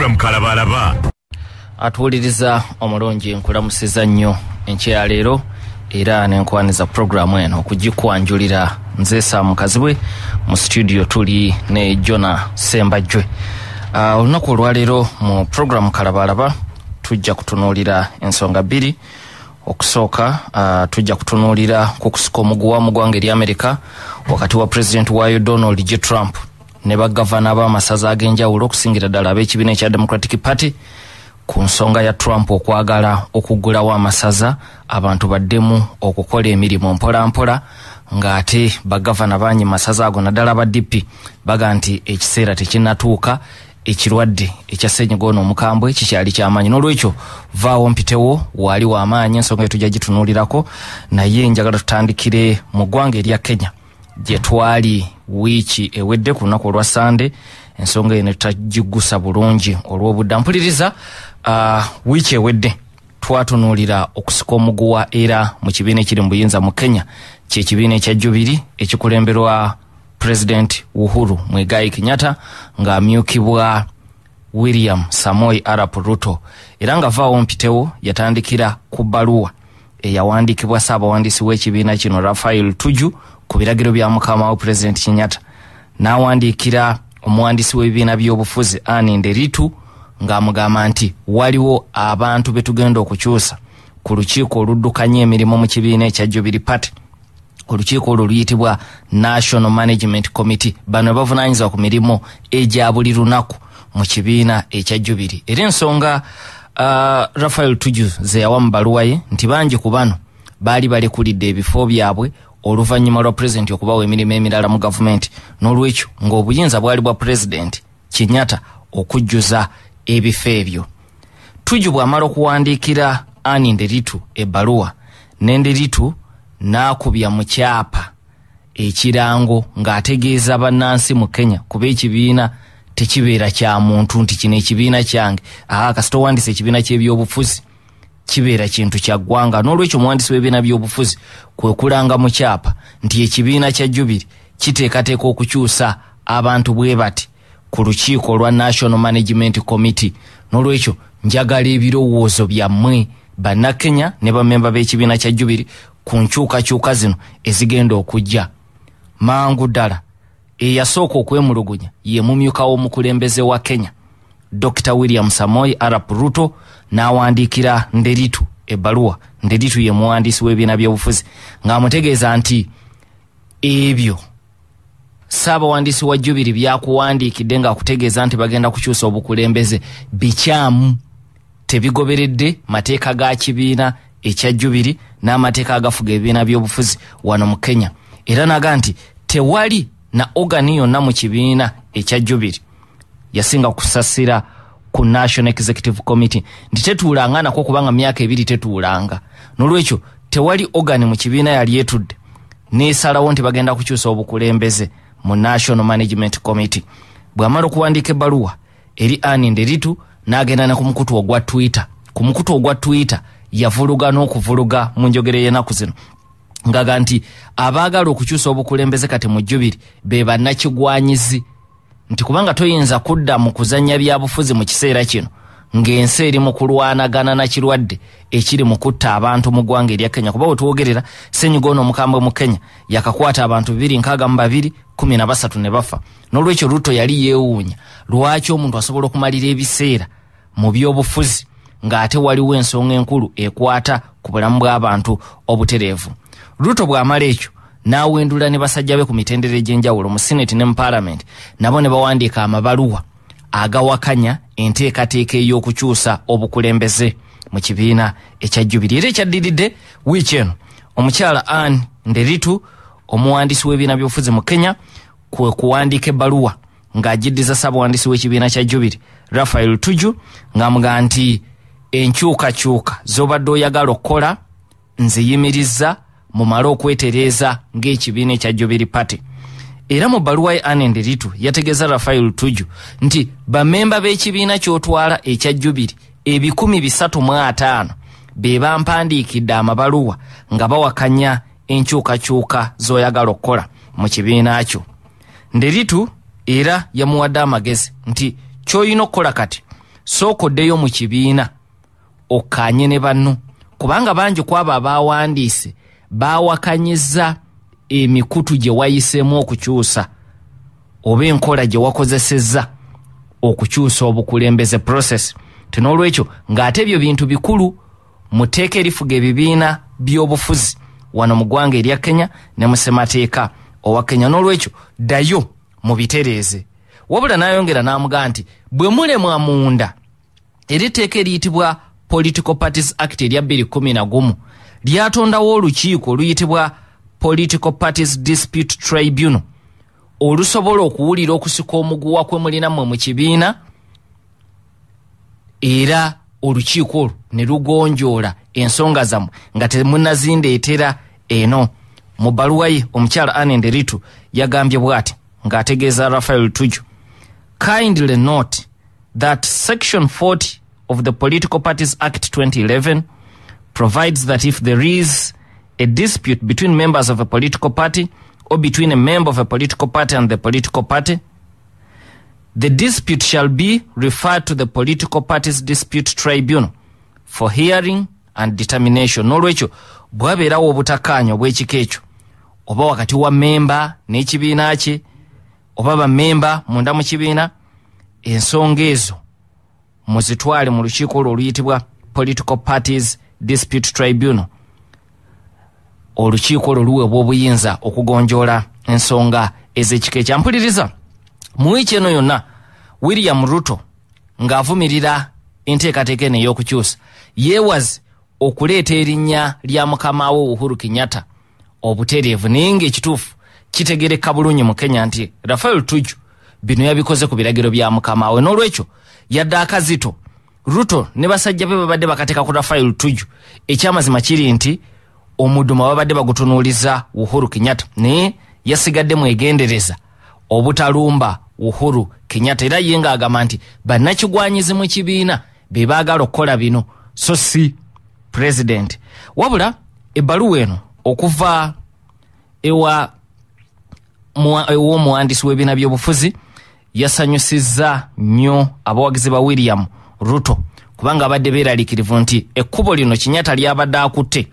program Kalabalaba. Atuuliriza omulungi nkulamusiza nnyo enkya leero era nenkwaniza program eno okugikwanjulira nze Sam Kazibwe mu studio tuli ne Jona Sembajwe. Olunaku olwaleero mu program Kalabalaba tujja kutunuulira ensonga bbiri. Okusooka tujja kutunuulira ku kusika omuguwa mu ggwanga erya America wakati wa President wayo Donald J. Trump ne bagavana b'amasaza ag'enjawulo okusingira ddala ab'ekibiina ekya Democratic Party ku nsonga ya Trump okwagala okuggulawo amasaza abantu baddemu okukola emirimu mpola ng'ate bagavana banyi masaza ago naddala ba DP baga nti ekiseera tekinnatuuka ekirwadde ekya ssennyiga ono omukambwe kikyali ky'amaanyi. N'olwekyo vaawo mpitewo wali w'amaanyi ensonga tujja gitunuulirako naye njagala tutandikire mu ggwanga erya Kenya gye twali wiiki ewedde ku lunaku olwa Sande. Ensonga eno tutagigusa bulungi olw'obudde. Mpuliriza wiiki ewedde twatunuulira okusika omuguwa era mu kibiina ekiri mu buyinza mu Kenya kye kibiina ekya Jubilee ekikulemberwa President Uhuru Muigai Kenyatta ng'amyukibwa William Samoei Arap Ruto era nga vaawo mpitewo yatandikira ku bbaluwa eyawandiikibwa ssaabawandiisi w'ekibiina kino Raphael Tuju ku biragiro bya mukama wa President Kenyatta n'awandiikira omuwandiisi w'ebibiina by'obufuzi Anne Nderitu ng'amugamba nti waliwo abantu betugenda okukyusa ku lukiiko oluddukanya emirimu mu kibiina ekya Jubilee Party. Olukiiko olwo luyitibwa National Management Committee. Bano bavunaanyizibwa ku mirimu egya buli lunaku mu kibiina ekya Jubilee. Era ensonga Raphael Tuju ze yawa mu baluwa ye nti bangi ku bano baali balekulidde ebifo byabwe oluvannyuma lwa President okubawa emirimu emirala mu gavumenti. N'olwekyo ng'obuyinza bwali bwa President Kenyatta okujjuza ebifo ebyo. Tuju bw'amala okuwandiikira Anne Nderitu ebbaluwa n'Enderitu n'akubya mu kyapa ekirango ng'ategeeza bannansi mu Kenya kuba ekibiina tekibeera kya muntu nti kino ekibiina kyange kasita owandiisa ekibiina ky'ebyobufuzi kibeera kintu kya ggwanga. N'olwekyo omuwandiisi w'ebibiina by'obufuzi kwe kulanga mu kyapa nti ekibiina kya Jubilee kiteekateeka okukyusa abantu bwe bati ku lukiiko lwa National Management Committee. N'olwekyo njagala ebirowoozo byammwe bannakenya ne bamemba b'ekibiina kya Jubilee ku nkyukakyuka zino ezigenda okujja mangu ddala. Eyasooka okwemulugunya ye mumyuka w'omukulembeze wa Kenya Dr. William Samoei Arap Ruto n'awandiikira Nderitu ebbaluwa. Nderitu ye muwandiisi w'ebibiina by'obufuzi ng'amutegeeza nti ebyo ssaabawandiisi wa Jubilee byakuwandiikidde ng'akutegeeza nti bagenda kukyusa obukulembeze bikyamu, tebigoberedde mateeka ga kibiina ekya Jubilee n'amateeka agafuga ebibiina by'obufuzi wano mu Kenya. Era naga nti tewali na ogani yonna mu kibiina ekya Jubilee yasinga kusasira ku National Executive Committee nti tetuulanga nako kubanga myaka ebiri tetuulanga. N'olwekyo tewali ogani mu kibiina yali etudde n'esalawo nti bagenda kukyusa obukulembeze mu National Management Committee. Bw'amala okuwandiika ebbaluwa eri Anne Nderitu n'agenda ne ku mukutu ogwa Twitter. Ku mukutu ogwa Twitter yavuluga n'okuvuluga mu njogera y'ennaku zino ngaga nti abaagala okukyusa obukulembeze kati mu Jubilee be bannakigwanyizi nti kubanga toyinza kudda mu kuzannya byabufuzi mu kiseera kino ng'ensi eri mu kulwanagana na kirwadde ekiri mu kutta abantu mu ggwanga erya Kenya. Kuba wetuwogerera ssennyiga ono omukambwe mu Kenya yakakwata abantu 262 13 ne bafa. N'olwekyo Ruto yali yeewuunya lwaki omuntu asobola okumalira ebiseera mu by'obufuzi ng'ate waliwo ensonga enkulu ekwata ku bulamu bw'abantu obutereevu. Ruto bw'amala ekyo n'awendula ne basajja be ku mitendera egy'enjawulo mu Senate ne mu Parliament nabo ne bawandiika amabaluwa agawakanya enteekateeka ey'okukyusa obukulembeze mu kibiina ekya Jubilee. Era ekyaddiridde wiiki eno omukyala Anne Nderitu omuwandiisi w'ebibiina by'obufuzi mu Kenya kwe kuwandiika ebbaluwa ng'agiddiza ssaabawandiisi w'ekibiina kya Jubilee Raphael Tuju ng'amugamba nti enkyukakyuka z'obadde oyagala okukola nziyimirizza mumale okwetereeza ng'ekibiina ekya Jubilee Party. Era mu bbaluwa ye Anne Nderitu yategeeza Raphael Tuju nti bamemba b'ekibiina ky'otwala ekya Jubilee 350 be bampandiikidde amabaluwa nga bawakanya enkyukakyuka z'oyagala okukola mu kibiina kyo. Nderitu era yamuwadde amagezi nti ky'olina okukola kati sookoddeyo mu kibiina okkaanye ne banno, kubanga bangi kwabo abawandiise baawakanyiza emikutu gye wayiseemu okukyusa oba enkola gye wakozesezza okukyusa obukulembeze process. Tinolwekyo ng'ate ebyo bintu bikulu muteeka erifuga ebibiina by'obufuzi wano mu ggwanga erya Kenya ne mu ssemateeka owa Kenya. N'olwekyo ddayo mu bitereeze. Wabula n'ayongera n'amugaa nti bwe mulemwa munda eriteeka eriyitibwa Political Parties Act erya 2011 lyatondawo olukiiko oluyitibwa Political Parties Dispute Tribunal olusobola okuwulira okusika omuguwa kwe mulinammwe mu kibiina, era olukiiko olwo ne lugonjoola ensonga zammwe nga temunnazindeetera eno. Mu bbaluwa ye omukyala Anne Nderitu yagambye bw'ati ng'ategeeza Raphael Tuju, kindly note that Section 40 of the Political Parties Act 2011 provides that if there is a dispute between members of a political party or between a member of a political party and the political party, the dispute shall be referred to the Political Parties Dispute Tribunal for hearing and determination. N'olwekyo bwabeerawo obutakkaanya obw'ekika ekyo oba wakati wa memba n'ekibiina kye oba bammemba munda mu kibiina, ensonga ezo muzitwale mu lukiiko olwo oluyitibwa Political Parties Dispute Tribunal. Olukiiko olwo luweebwa obuyinza okugonjoola ensonga ez'ekika ekyo. Mpuliriza mu wiiki eno yonna William Ruto ng'avumirira enteekateeka eno ey'okukyusa yeewaze okuleeta erinnya lya mukama we Uhuru Kenyatta obutereevu, naye ng'ekituufu kitegereka bulungi mu Kenya nti Raphael Tuju bino yabikoze ku biragiro bya mukama we. N'olwekyo yadde akazito Ruto ne basajja be babadde bakateeka ku Raphael Tuju, ekyamazima kiri nti omuduma babadde bagutunuuliza Uhuru Kenyatta, naye yasigadde mwegendereza obutalumba Uhuru Kenyatta, era ye ng'agamba nti bannakigwanyizi mu kibiina be baagala okukola bino so si president. Wabula ebbaluwa eno okuva ew'omuwandiisi w'ebibiina by'obufuzi yasanyusizza nnyo abawagizi ba William Ruto kubanga abadde beeraliikirivu nti ekkubo lino Kenyatta lyabadde akutte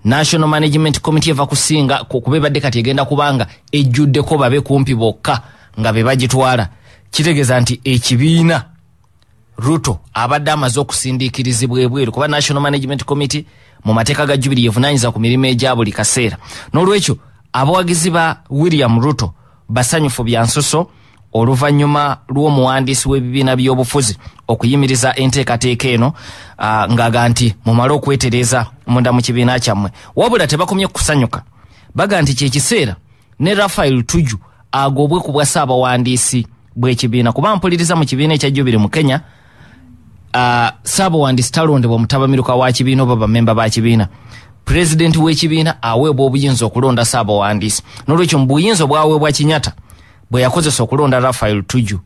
National Management Committee eva kusinga kuba ebadde kati egenda kubanga ejjuddeko babe kumpi bokka nga be bagitwala. Kitegeeza nti ekibiina Ruto abadde amaze okusindiikirizibwa ebweru kuba National Management Committee mu mateeka ga Jubilee yevunaanyiza ku mirimu egya buli kaseera. N'olwekyo abawagizi ba William Ruto basanyufu bya nsoso oluvannyuma lw'omuwandiisi w'ebibiina by'obufuzi okuyimiriza enteekateeka eno ng'aga nti mumale okwetereeza munda mu kibiina kyammwe. Wabula tebakomye kusanyuka, baga nti kyekiseera ne Raphael Tuju agobwe ku bwa ssaabawandiisi bw'ekibiina kuba mpuliriza mu kibiina ekya Jubilee mu Kenya ssaabawandiisi talondebwa mutabamiruka wa kibiina oba bammemba ba kibiina. Pulezidenti w'ekibiina aweebwa obuyinza okulonda ssaabawandiisi. N'olwekyo mu buyinza obwaweebwa Kenyatta bwe yakozesa okulonda Raphael Tuju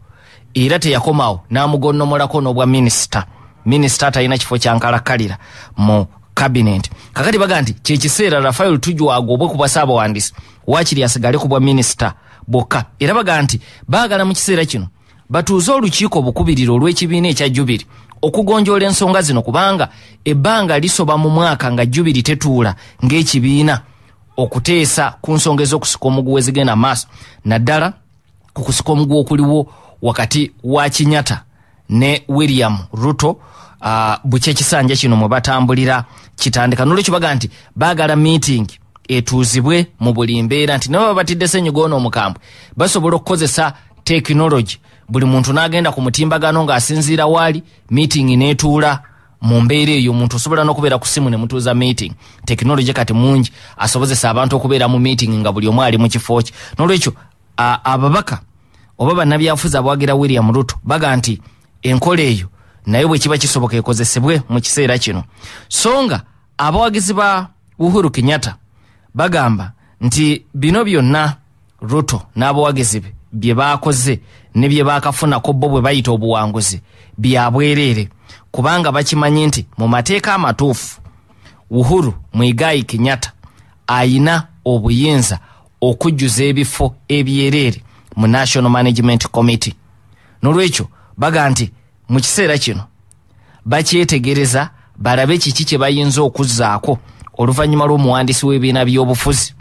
era teyakomaawo n'amugonnomolako n'obwa minisita talina kifo kyankalakkalira mu cabinet. Kakati baga nti kyekiseera Raphael Tuju agobwe ku bwa ssaabawandiisi waakiri asigale ku bwa minisita bokka. Era baga nti baagala mu kiseera kino batuuze olukiiko obukubiriro olw'ekibiina ekya Jubilee okugonjoola ensonga zino kubanga ebbanga lisoba mu mwaka nga Jubilee tetuula ng'ekibiina okuteesa ku nsonga ez'okusika omuguwa ezigenda maaso, naddala ku kusika omuguwa okuliwo wakati wa Kenyatta ne William Ruto bukye ekisanja kino mwe batambulira kitandika. N'olwekyo baga nti baagala meeting etuuzibwe mu buli mbeera nti nabo babatidde ssenyiga ono omukambwe basobola okukozesa technology, buli muntu n'agenda ku mutimbagano ng'asinziira waali meeting n'etuula mu mbeera eyo. Omuntu osobola n'okubeera ku simu ne mutuuza meeting. Technology kati mungi asobozesa abantu okubeera mu meeting nga buli omu ali mu kifo kye. N'olwekyo ababaka oba bannabyafuzi abawagira William Ruto baga nti enkola eyo naye bwe kiba kisoboka ekozesebwe mu kiseera kino. So nga abawagizi ba Uhuru Kenyatta bagamba nti bino byonna Ruto n'abawagizi be bye baakoze ne bye baakafunako bo bwe bayita obuwanguzi bya bwereere kubanga bakimanyi nti mu mateeka amatuufu Uhuru Muigai Kenyatta ayina obuyinza okujjuza ebifo ebyereere mu National Management Committee. N'olwekyo baga nti mu kiseera kino bakyetegereza balabe kiki kye bayinza okuzzaako oluvannyuma lw'omuwandiisi w'ebibiina by'obufuzi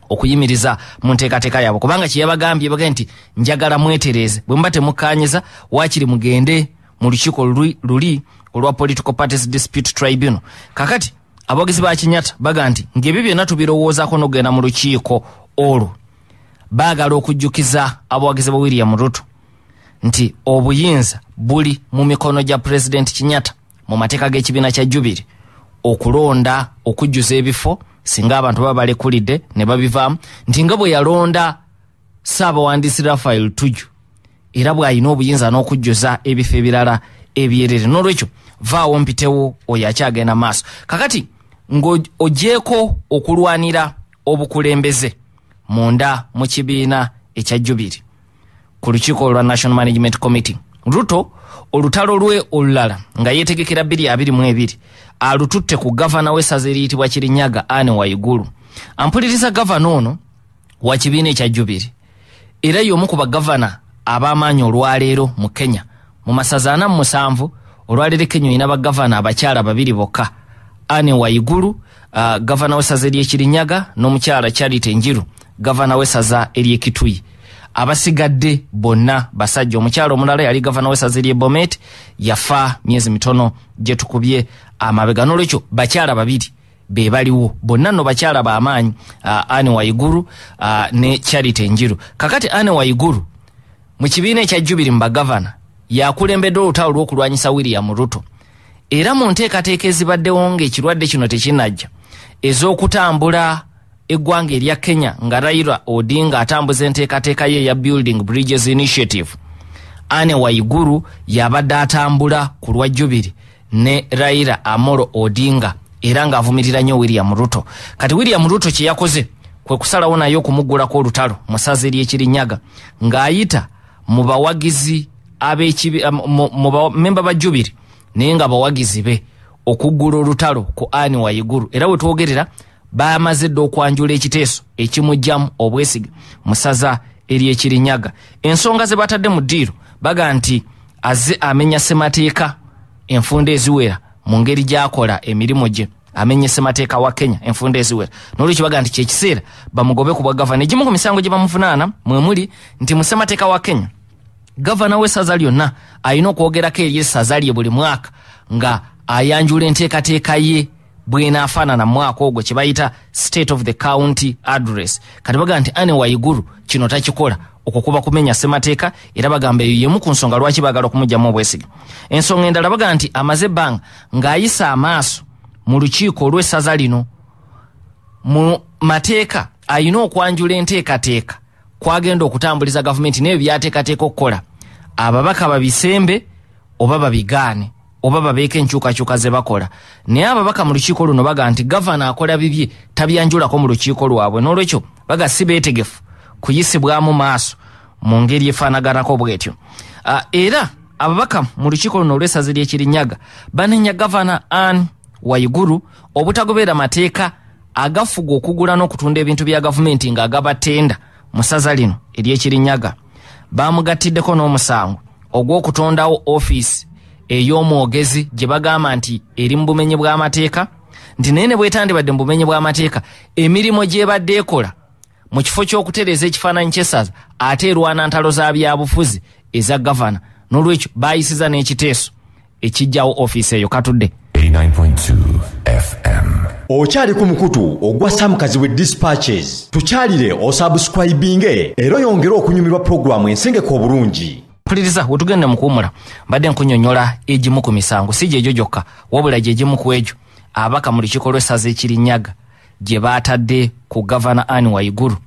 okuyimiriza mu nteekateeka yaabwe, kubanga kye yabagambye baga nti njagala mwetereeze, bwe muba temukkaanyiza waakiri mugende mu lukiiko luli olwa Political Parties Dispute Tribunal. Kakati abawagizi ba Kenyatta baga nti ng'ebyo byonna tubirowoozaako n'okugenda mu lukiiko olwo, baagala okujjukiza abawagizi ba William Ruto nti obuyinza buli mu mikono gya President Kenyatta mu mateeka g'ekibiina kya Jubilee okulonda okujjuza ebifo singa abantu baba balekulidde ne babivaamu, nti nga bwe yalonda Ssaabawandiisi Raphael Tuju era bw'alina obuyinza n'okujjuza ebifo ebirala ebyerere. N'olwekyo vaawo mpitewo oyo akyagenda maaso. Kakati ng'ogyeko okulwanira obukulembeze munda mu kibiina ekya Jubilee ku lukiiko olwa National Management Committee, Ruto olutalo lwe olulala nga yeetegekera 2022 alututte ku gavana w'essaza eriyitibwa Kirinyaga Anne Waiguru. Ampuliriza gavana ono wa kibiina ekya Jubilee era y'omu ku bagavana ab'amaanyi olwaleero mu Kenya. Mu masaza 47 olwaleero Kenya olina bagavana abakyala 2 bokka, Anne Waiguru gavana w'essaza ery'e Kirinyaga n'omukyala Charity Njiru gavana w'essaza ery'e Kitui. Abasigadde bonna basajja. Omukyala omulala yali gavana w'essaza ery'e Bomet, yafa myezi mitono gye tukubye amabega. N'olwekyo bakyala 2 be baliwo, bonna nno bakyala b'amaanyi, Anne Waiguru ne Charity Njiru. Kakati Anne Waiguru mu kibiina ekya Jubilee mu bagavana yakulembedde olutalo lw'okulwanyisa William Ruto, era mu nteekateeka ezibaddewo ng'ekirwadde kino tekinajja ez'okutambula eggwanga erya Kenya nga Raila Odinga atambuza enteekateeka ye ya Building Bridges Initiative, Anne Waiguru yabadde atambula ku lwa Jubilee ne Raila Amolo Odinga era ng'avumirira nnyo William Ruto. Kati William Ruto kye yakoze kwe kusalawo naye okumuggulako olutalo mu ssaza ery'e Kirinyaga ng'ayita mu bawagizi mu memba ba Jubilee naye nga bawagizi be okuggula olutalo ku Anne Waiguru, era we twogerera bamaze dde okwanjula ekiteeso ekimujjamu obwesige mu ssaza ery'e Kirinyaga. Ensonga ze batadde mu ddiiro baga nti azze amenya ssemateeka enfunda eziwera mu ngeri gy'akola emirimu gye, amenye ssemateeka wa Kenya enfunda eziwera. N'olwekyo baga nti kyekiseera bamugobe ku bwa gavana. Egimu ku misango gye bamuvunaana mwe muli nti mu ssemateeka wa Kenya gavana w'essaza lyonna alina okwogerako eri essaza lye buli mwaka nga ayanjula enteekateeka ye bw'enaafaanana mu mwaka ogwo, kye bayita State of the County Address. Kati baga nti Anne Waiguru kino takikola, okwo kuba kumenya ssemateeka, era bagamba eyo yemu ku nsonga lwaki baagala okumugyamu obwesige. Ensonga endala baga nti amaze ebbanga ng'ayisa amaaso mu lukiiko olw'essaza lino mu mateeka alina okwanjula enteekateeka kwagenda okutambuliza gavumenti n'ebyo byateekateeka okukola, ababaka babisembe oba babigaane oba babeeko enkyukakyuka ze bakola. Naye ababaka mu lukiiko luno baga nti gavana akola bibye tabyanjulako mu lukiiko lwabwe, n'olwekyo baga si beetegefu kuyisibwamu maaso mu ngeri efaanaganako bwetyo. Era ababaka mu lukiiko luno olw'essaza ery'e Kirinyaga banenya gavana Anne Waiguru obutagoberera mateeka agafuga okugula n'okutunda ebintu bya gavumenti ng'agabatenda mu ssaza lino ery'e Kirinyaga. Bamugattiddeko n'omusango ogw'okutondawo ofiisi ey'omwogezi gye bagamba nti eri mu bumenyi bw'amateeka, nti naye ne bwetandibadde mu bumenyi bw'amateeka emirimu gy'ebadde ekola mu kifo ky'okutereeza ekifaananyi ky'essaza ate erwana ntalo za byabufuzi eza gavana. N'olwekyo baayisiza n'ekiteeso ekijjawo ofiisi eyo. Katudde 89.2 FM. Okyali ku mukutu ogwa Samkazi we Dispatches. Tukyalire osubscribinge era oyongere okunyumirwa programu ensengeko obulungi. Mpuliriza wetugenda mu kuwumula mbadde nkunyonnyola egimu ku misango, si gyegyo gyokka wabula gyegimu ku egyo abaka mu lukiiko lw'essaza Kirinyaga gye baatadde ku gavana Anne Waiguru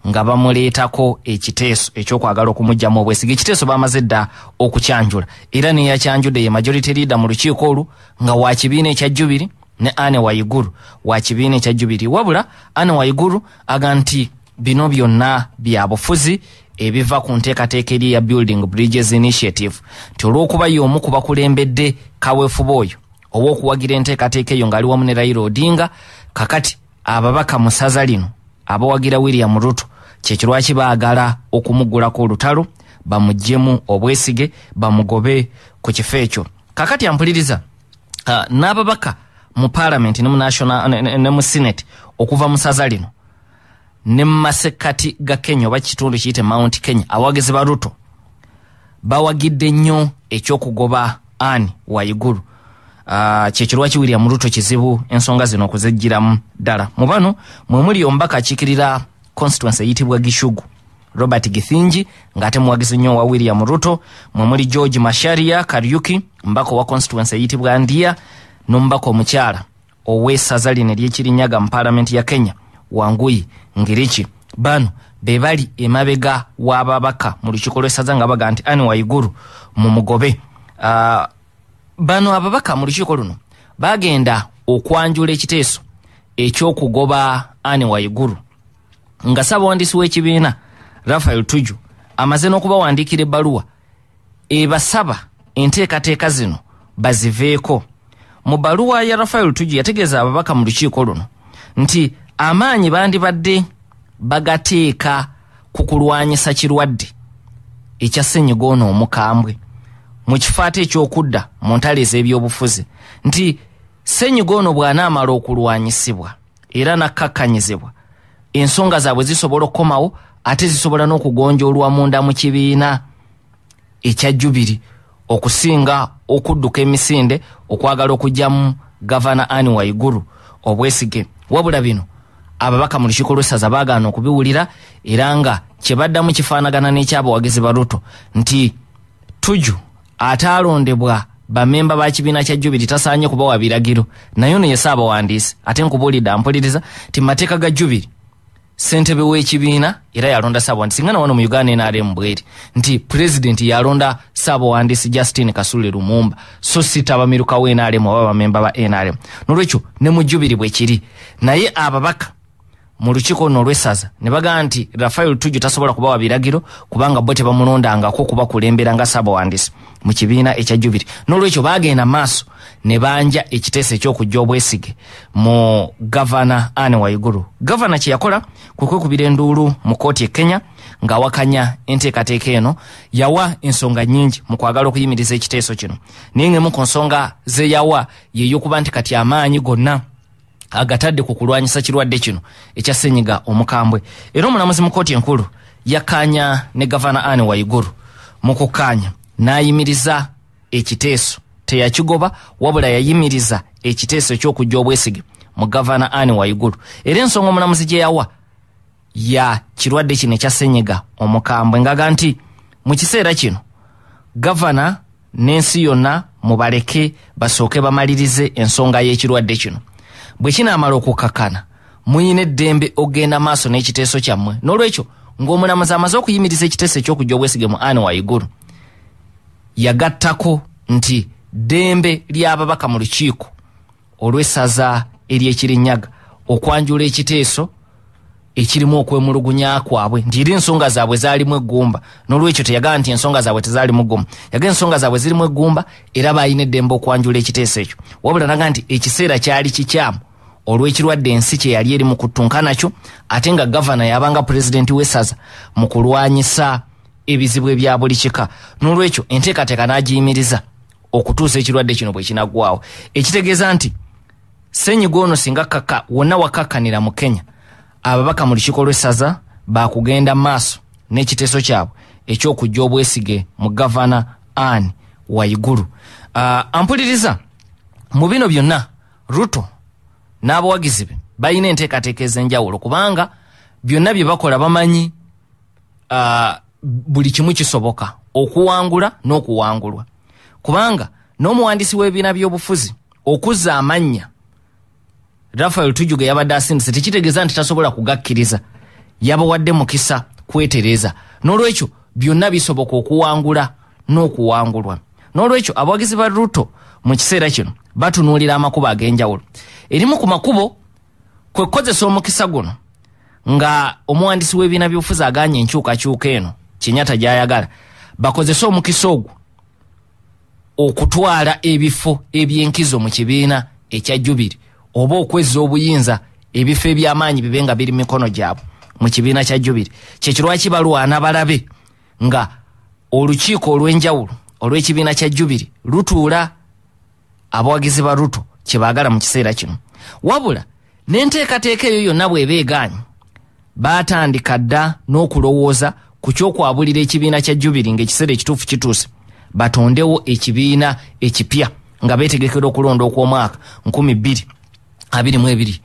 nga bamuleetako ekiteeso ekyokwagala okumuggyamu obwesige. Ekiteeso bamaze dda okukyanjula era neyakyanjudde ye majority leader mu lukiiko olwo nga wa kibiina ekya Jubilee ne Anne Waiguru wa kibiina ekya Jubilee. Wabula Anne Waiguru aga nti bino byonna bya bufuzi ebiva ku nteekateeka eri ya Building Bridges Initiative, nti olw'okuba y'omu ku bakulembedde kaweefuba oyo oba okuwagira enteekateeka eyo ng'ali wamu ne Raila Odinga, kakati ababaka mu ssaza lino abawagira William Ruto kyekyo lwaki baagala okumuggulako olutalo bamujjemu obwesige bamugobe ku kifo ekyo. Kakati ampuliriza n'ababaka mu parliament ne mu national ne mu senate okuva mu saza lino ne mu masekati ga Kenya oba kitundu kiyite Mount Kenya abawagizi ba Ruto bawagidde nnyo ekyokugoba Anne Waiguru. Kyekirwaki William Ruto kizibu ensonga zino okuzijjiramu ddala. Mu bano mwe muli omubaka akiikirira constituency eyitibwa Gishugu Robert Githinji ng'ate muwagizi nnyo wa William Ruto. Mwe muli George Masharia Kariuki mbaka wa constituency eyitibwa Ndia n'omubaka omukyala ow'essaza lino ery'Ekirinyaga mu parliament ya Kenya Wangui Ngirichi. Bano be bali emabega w'ababaka mu lukiiko lw'essaza nga baga nti Anne Waiguru mu mugobe. Bano ababaka mu lukiiko luno bagenda okwanjula ekiteeso ekyokugoba Anne Waiguru nga ssaabawandiisi w'ekibiina Raphael Tuju amaze n'okubawandiikira ebbaluwa ebasaba enteekateeka zino baziveeko. Mu bbaluwa ya Raphael Tuju yategeeza ababaka mu lukiiko luno nti amaanyi bandibadde bagateeka ku kulwanyisa kirwadde ekya ssenyiga ono omukambwe mu kifaata eky'okudda mu ntalo ez'ebyobufuzi nti ssenyiga ono bw'anaamala okulwanyisibwa era nakkakkanyizibwa ensonga zaabwe zisobola okukomawo ate zisobola n'okugonjoolwa munda mu kibiina ekya Jubiri okusinga okudduka emisinde okwagala okugyamu Gavana Anne Waiguru obwesige. Wabula bino ababaka mu lukiiko lw'essaza baagaana okubiwulira era nga kyebaddamu kifaanagana n'ekyabawagizi ba Ruto nti Tuju ataalondebwa bamemba ba kibiina kya Jubiri tasaanye kubawa biragiro naye ono ye ssaabawandiisi ate nkubuulidde ampuliriza ti mateeka ga Jubiri ssentebe w'ekibiina era yalonda ssaabawandiisi nga na wano mu Uganda NRM bweri nti pulezidenti yalonda ssaabawandiisi Justin Kasule Lumumba so si tabamiruka wa NRM oba bamemba ba NRM. N'olwekyo ne mu Jubiri bwe kiri naye ababaka mu lukiiko luno olw'essaza ne bagaa nti Raphael Tuju tasobola kubawa biragiro kubanga bo tebamulondangako kubakulembera nga ssaabawandiisi mu kibiina ekya Jubiri. N'olwekyo baagenda maaso ne banja ekiteeso eky'okujja obwesige mu Gavana Anne Waiguru. Gavana kye yakola kwe kwekubira enduulu mu kkooti e Kenya ng'awakanya enteekateeka eno. Yawa ensonga nnyingi mu kwagala okuyimiriza ekiteeso kino naye ng'emu ku nsonga ze yawa yeeyokuba nti kati amaanyi gonna agatadde ku kulwanyisa kirwadde kino ekya ssenyiga omukambwe. Era omulamuzi mu kkooti enkulu yakkaanya ne Gavana Anne Waiguru mu kukkaanya n'ayimiriza ekiteeso teyakigoba wabula yayimiriza ekiteeso eky'okujja obwesige mu Gavana Anne Waiguru. Era ensonga omulamuzi gye yawa ya kirwadde kino ekya ssenyiga omukambwe ngaga nti mu kiseera kino Gavana n'ensi yonna mubaleke basooke bamalirize ensonga y'ekirwadde kino. Bwe kinaamala okukakkana muyina eddembe ogenda maaso n'ekiteeso kyammwe. N'olwekyo ng'omulamuzi amaze okuyimiriza ekiteeso eky'okujja obwesige mu Anne Waiguru yagattako nti ddembe ly'ababaka mu lukiiko olw'essaza ery'Ekirinyaga okwanjula ekiteeso ekirimu okwemulugunya kwabwe nti era ensonga zaabwe zaalimu eggumba. N'olwekyo teyagaa nti ensonga zaabwe tezaalimu ggumba, yagaa ensonga zaabwe zirimu eggumba era baalina eddembe okwanjula ekiteeso ekyo. Wabula nagaa nti ekiseera kyali kikyamu olw'ekirwadde ensi kye yali eri mu kuttunka nakyo ate nga Gavana yabanga pulezidenti w'essaza mu kulwanyisa ebizibu ebya buli kika. N'olwekyo enteekateeka n'agiyimiriza okutuusa ekirwadde kino bwe kinaggwaawo. Ekitegeeza nti ssenyiga ono singa wonna wakakkanira mu Kenya ababaka mu lukiiko lw'essaza baakugenda maaso n'ekiteeso kyabwe eky'okujja obwesige mu Gavana Anne Waiguru. Ampuliriza mu bino byonna Ruto n'abawagizi be balina enteekateeka ez'enjawulo kubanga byonna bye bakola bamanyi buli kimu kisoboka okuwangula n'okuwangulwa kubanga n'omuwandiisi w'ebibiina by'obufuzi okuzza amannya Raphael Tuju ge yabadde asindise tekitegeeza nti tasobola kugakkiriza, yabawadde mukisa kwetereza. N'olwekyo byonna bisoboka okuwangula n'okuwangulwa. N'olwekyo abawagizi ba Ruto mu kiseera kino batunuulira amakubo ag'enjawulo. Erimu ku makubo kwe kukozesa omukisa guno nga omuwandiisi w'ebibiina by'obufuzi agaanye enkyukakyuka eno Kenyatta gy'ayagala bakozesa omukisa ogwo okutwala ebifo eby'enkizo mu kibiina ekya Jubiri oba okwezza obuyinza ebifo eby'amaanyi bibe nga biri mikono gyabwe mu kibiina kya Jubiri. Kyekirwaki balwana balabe nga olukiiko olw'enjawulo olw'ekibiina kya Jubilee lutuula abawagizi ba Ruto kye baagala mu kiseera kino. Wabula n'enteekateeka eyo yonna bw'ebeegaanyi baatandika dda n'okulowooza ku ky'okwabulira ekibiina kya Jubilee ng'ekiseera ekituufu kituuse batondewo ekibiina ekipya nga beetegekera okulonda okw'omwaka 2022.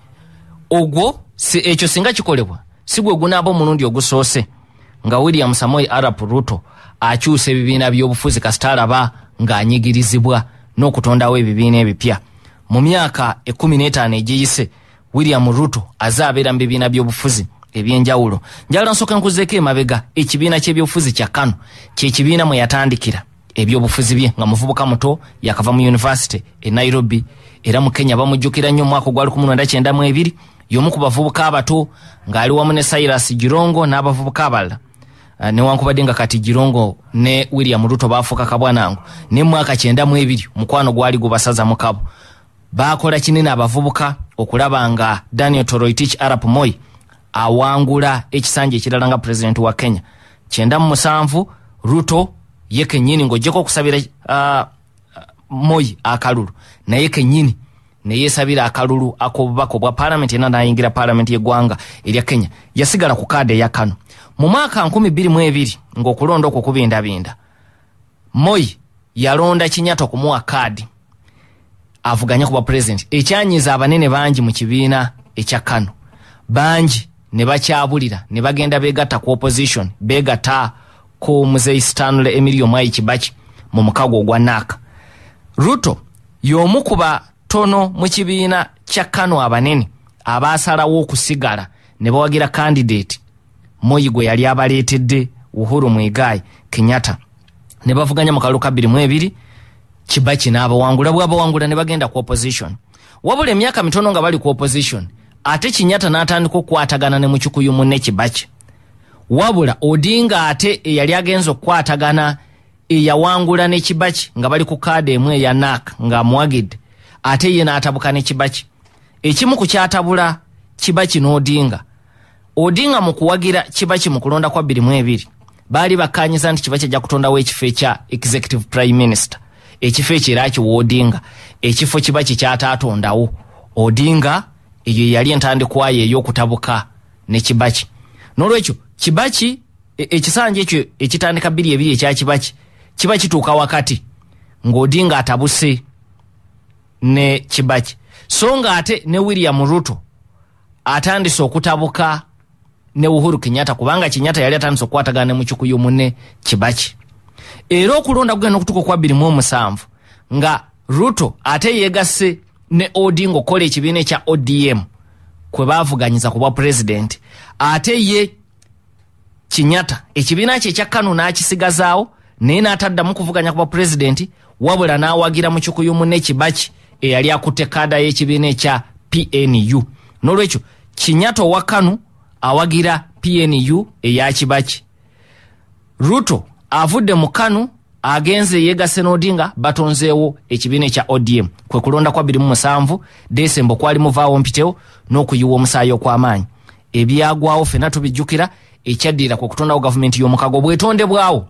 Ogwo ekyo singa kikolebwa si gwe gunaaba omulundi ogusoose nga William Samoei Arap Ruto akyusa ebibiina by'obufuzi kasita alaba ng'anyigirizibwa n'okutondawo ebibiina ebipya. Mu myaka 15 egiyise William Ruto azaabeera mu bibiina by'obufuzi ebyenjawulo. Njagala nsooka nkuzeeko emabega ekibiina ky'ebyobufuzi kya Kano ky'ekibiina mwe yatandikira ebyobufuzi bye nga muvubuka muto yakava mu university e Nairobi era mu Kenya bamujjukira nnyo mwaka gwa 1992 y'omu ku bavubuka abato ng'ali wamu ne Cyrus Jirongo n'abavubuka abalala. Newankubadde nga kati Jirongo ne William Ruto baafuuka kabwanangu ne mwaka 92 mukwano gwali gubasaza mu kabo. Baakola kinene abavubuka okulaba nga Daniel Toroitich Arap Moi awangula ekisanja ekirala nga president wa Kenya. 97 Ruto ye kennyini ng'ojjeko okusabira Moi akalulu naye kennyini ne yeesabira akalulu ak'obubaka obwa parliament era n'ayingira parliament y'eggwanga erya Kenya. Yasigala ku kaada eya Kano. Mu mwaka 2022 ng'okulonda okwo kubindabinda Moi yalonda Kinyatta okumuwa kaadi avuganya ku bwa president. Ekyanyiza abanene bangi mu kibiina ekya Kano bangi ne bakyabulira ne bagenda beegatta ku opposition beegatta ku Mzee Stanley Emilio Mwai Kibaki mu mukago ogwa NARC. Ruto y'omu ku batono mu kibiina kya Kano abanene abaasalawo okusigala ne bawagira candidate Moi gwe yali abaleetedde Uhuru Muigai Kenyatta ne bavuganya mu kalulu ka 2022 Kibaki n'abawangula ne bagenda ku opposition. Wabula emyaka mitono nga bali ku opposition ate Kenyatta n'atandika okukwatagana ne Mukyukuyu munne Kibaki. Wabula Odinga ate yali agenza okukwatagana eyawangula ne Kibaki nga bali ku kaada emu eya NARC nga muwagidde ate ye n'atabuka ne Kibaki. Ekimu ku kyatabula Kibaki n'Odinga mu kuwagira Kibaki mu kulonda kwa 2022 baali bakkanyiza nti Kibaki ajja kutondawo ekifo ekya executive prime minister. Ekifo ekyo akiwa Odinga, ekifo Kibaki kyataatondawo. Odinga eyo yali entandikwayo ey'okutabuka ne Kibaki. N'olwekyo Kibaki ekisanja ekyo ekitandika 22 ekya Kibaki tuuka wakati ng'Odinga atabuse ne Kibaki. So nga ate ne William Ruto atandise okutabuka ne Uhuru Kenyatta kubanga Kenyatta yali atandise okukwatagana ne Mukyukuyu munne Kibaki. Era okulonda kugenda okutuuka kwa 2007 nga Ruto ate yeegasse ne Odinga okukola ekibiina ekya ODM kwe baavuganyiza ku bwa president ate ye Kenyatta ekibiina kye ekya Kano n'akisigazaawo naye n'ataddamu kuvuganya ku bwa president wabula n'awagira Mukyukuyu munne Kibaki eyali akutte kaada y'ekibiina ekya PNU. N'olwekyo Kenyatta owa Kano awagira PNU eya Kibaki. Ruto avudde mu Kano agenze yeegasse n'Odinga batonzeewo ekibiina ekya ODM kwe kulonda kwa 2007 Desemba kwali muvaawo mpitewo n'okuyiwa omusaayi okw'amaanyi. Ebyagwawo ffenna tubijjukira ekyaddira kwe kutondawo gavumenti y'omukago bwetondebwawo.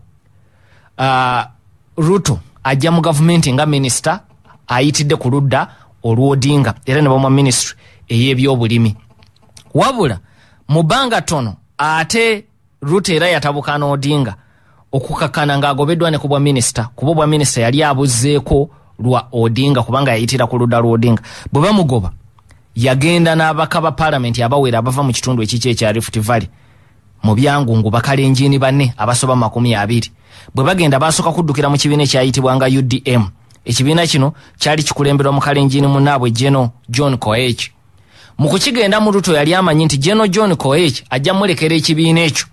Ruto ajja mu gavumenti nga minisita ayitidde ku ludda olw'Odinga era ne bamuwa ministry ey'ebyobulimi. Wabula mu bbanga ttono ate Ruto era yatabuka n'Odinga okukakana ng'agobeddwa ne ku bwa minisita kuba bwa minisita yali abuzzeeko lwa Odinga kubanga yayitira ku ludda lw'Odinga. Bwe bamugoba yagenda n'abaka ba parliament abawera abava mu kitundu ekiki ekya Rift Valley mu byangungu bakalenjini banne abasoba 20. Bwe bagenda basooka kuddukira mu kibiina ekyayitibwanga UDM. Ekibiina kino kyali kikulemberwa mu kalenjini munnaabwe General John Koech. Mu kukigenda mu Ruto yali amanyi nti General John Koech ajja mulekera ekibiina ekyo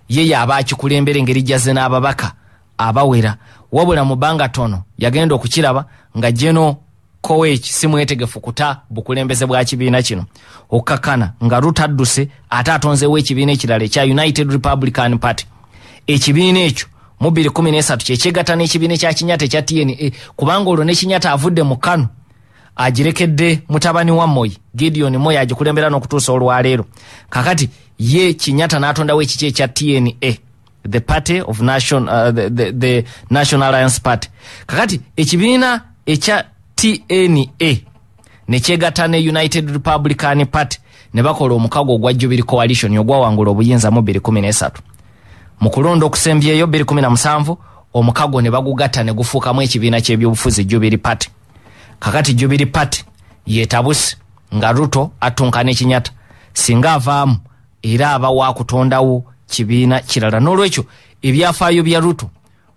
ye yaba akikulembera engeri jazze n'ababaka abawera. Wabula mu bbanga ttono yagenda okukiraba nga General Koech si mwetegefu kuta bukulembeze bwa kibiina kino okukakana nga Ruto adduse ate atonzeewo ekibiina ekirala ekya United Republican Party. Ekibiina ekyo mu 2013 kyekyegatta n'ekibiina ekya Kinyatta ekya TNA kubanga olwo ne Kinyatta avudde mu Kano agirekedde mutabani wa Moi Gideon Moi agikulembera n'okutuusa olwaleero. Kakati ye Kinyatta n'atondawo ekiki ekya TNA the party of the National Alliance Party. Kakati ekibiina echa TNA ne kyegatta ne United Republican Party ne bakola omukago ogwa Jubilee Coalition ogwawangula obuyinza mu 2013. Mu kulonda okusembyeyo 2017 omukago ne bagugatta ne gufuukamu ekibiina ky'ebyobufuzi Jubilee Party. Kakati Jubilee Party yetabuse nga Ruto atunkana ekinyata singa avaamu era abawa kutondawo kibiina kirala. N'olwekyo ebyafaayo bya Ruto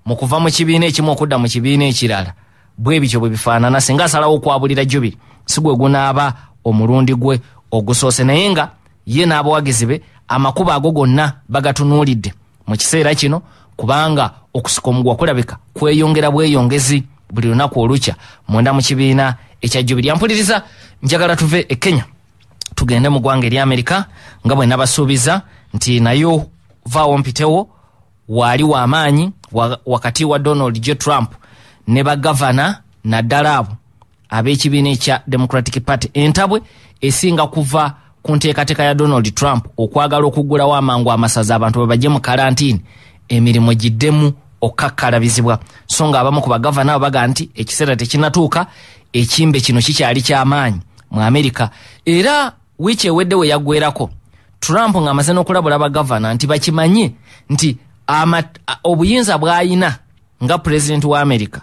mu kuva mu kibiina ekimu okudda mu kibiina ekirala bwe bityo bwe bifaanana singa asalawo okwabulira Jubilee si gwe gunaaba omulundi gwe ogusoose, naye nga ye n'abawagizi be amakubo ago gonna bagatunuulidde mu kiseera kino kubanga okusika omugwa kulabika kweyongera bweyongezi buli lunaku olukya munda mu kibiina ekya Jubilee. Mpuliriza njagala tuve e Kenya tugende mu ggwanga erya Amerika nga bwe nabasuubiza nti nayo vaawo mpitewo waali w'amaanyi wakati wa Donald J. Trump ne bagavana naddala abo ab'ekibiina ekya Democratic Party. Entabwe esinga kuva ku nteekateeka ya Donald Trump okwagala okuggulawo amangu amasaza abantu bwe bajje mu kalantiini emirimu giddemu okakkalabizibwa, so nga abamu ku bagavana abo baga nti ekiseera tekinnatuuka ekimbe kino kikyali ky'amaanyi mu Amerika. Era wiiki ewedde we yaggwerako Trump ng'amaze n'okulabula bagavana nti bakimanye nti obuyinza bw'ayina nga pulezidenti wa Amerika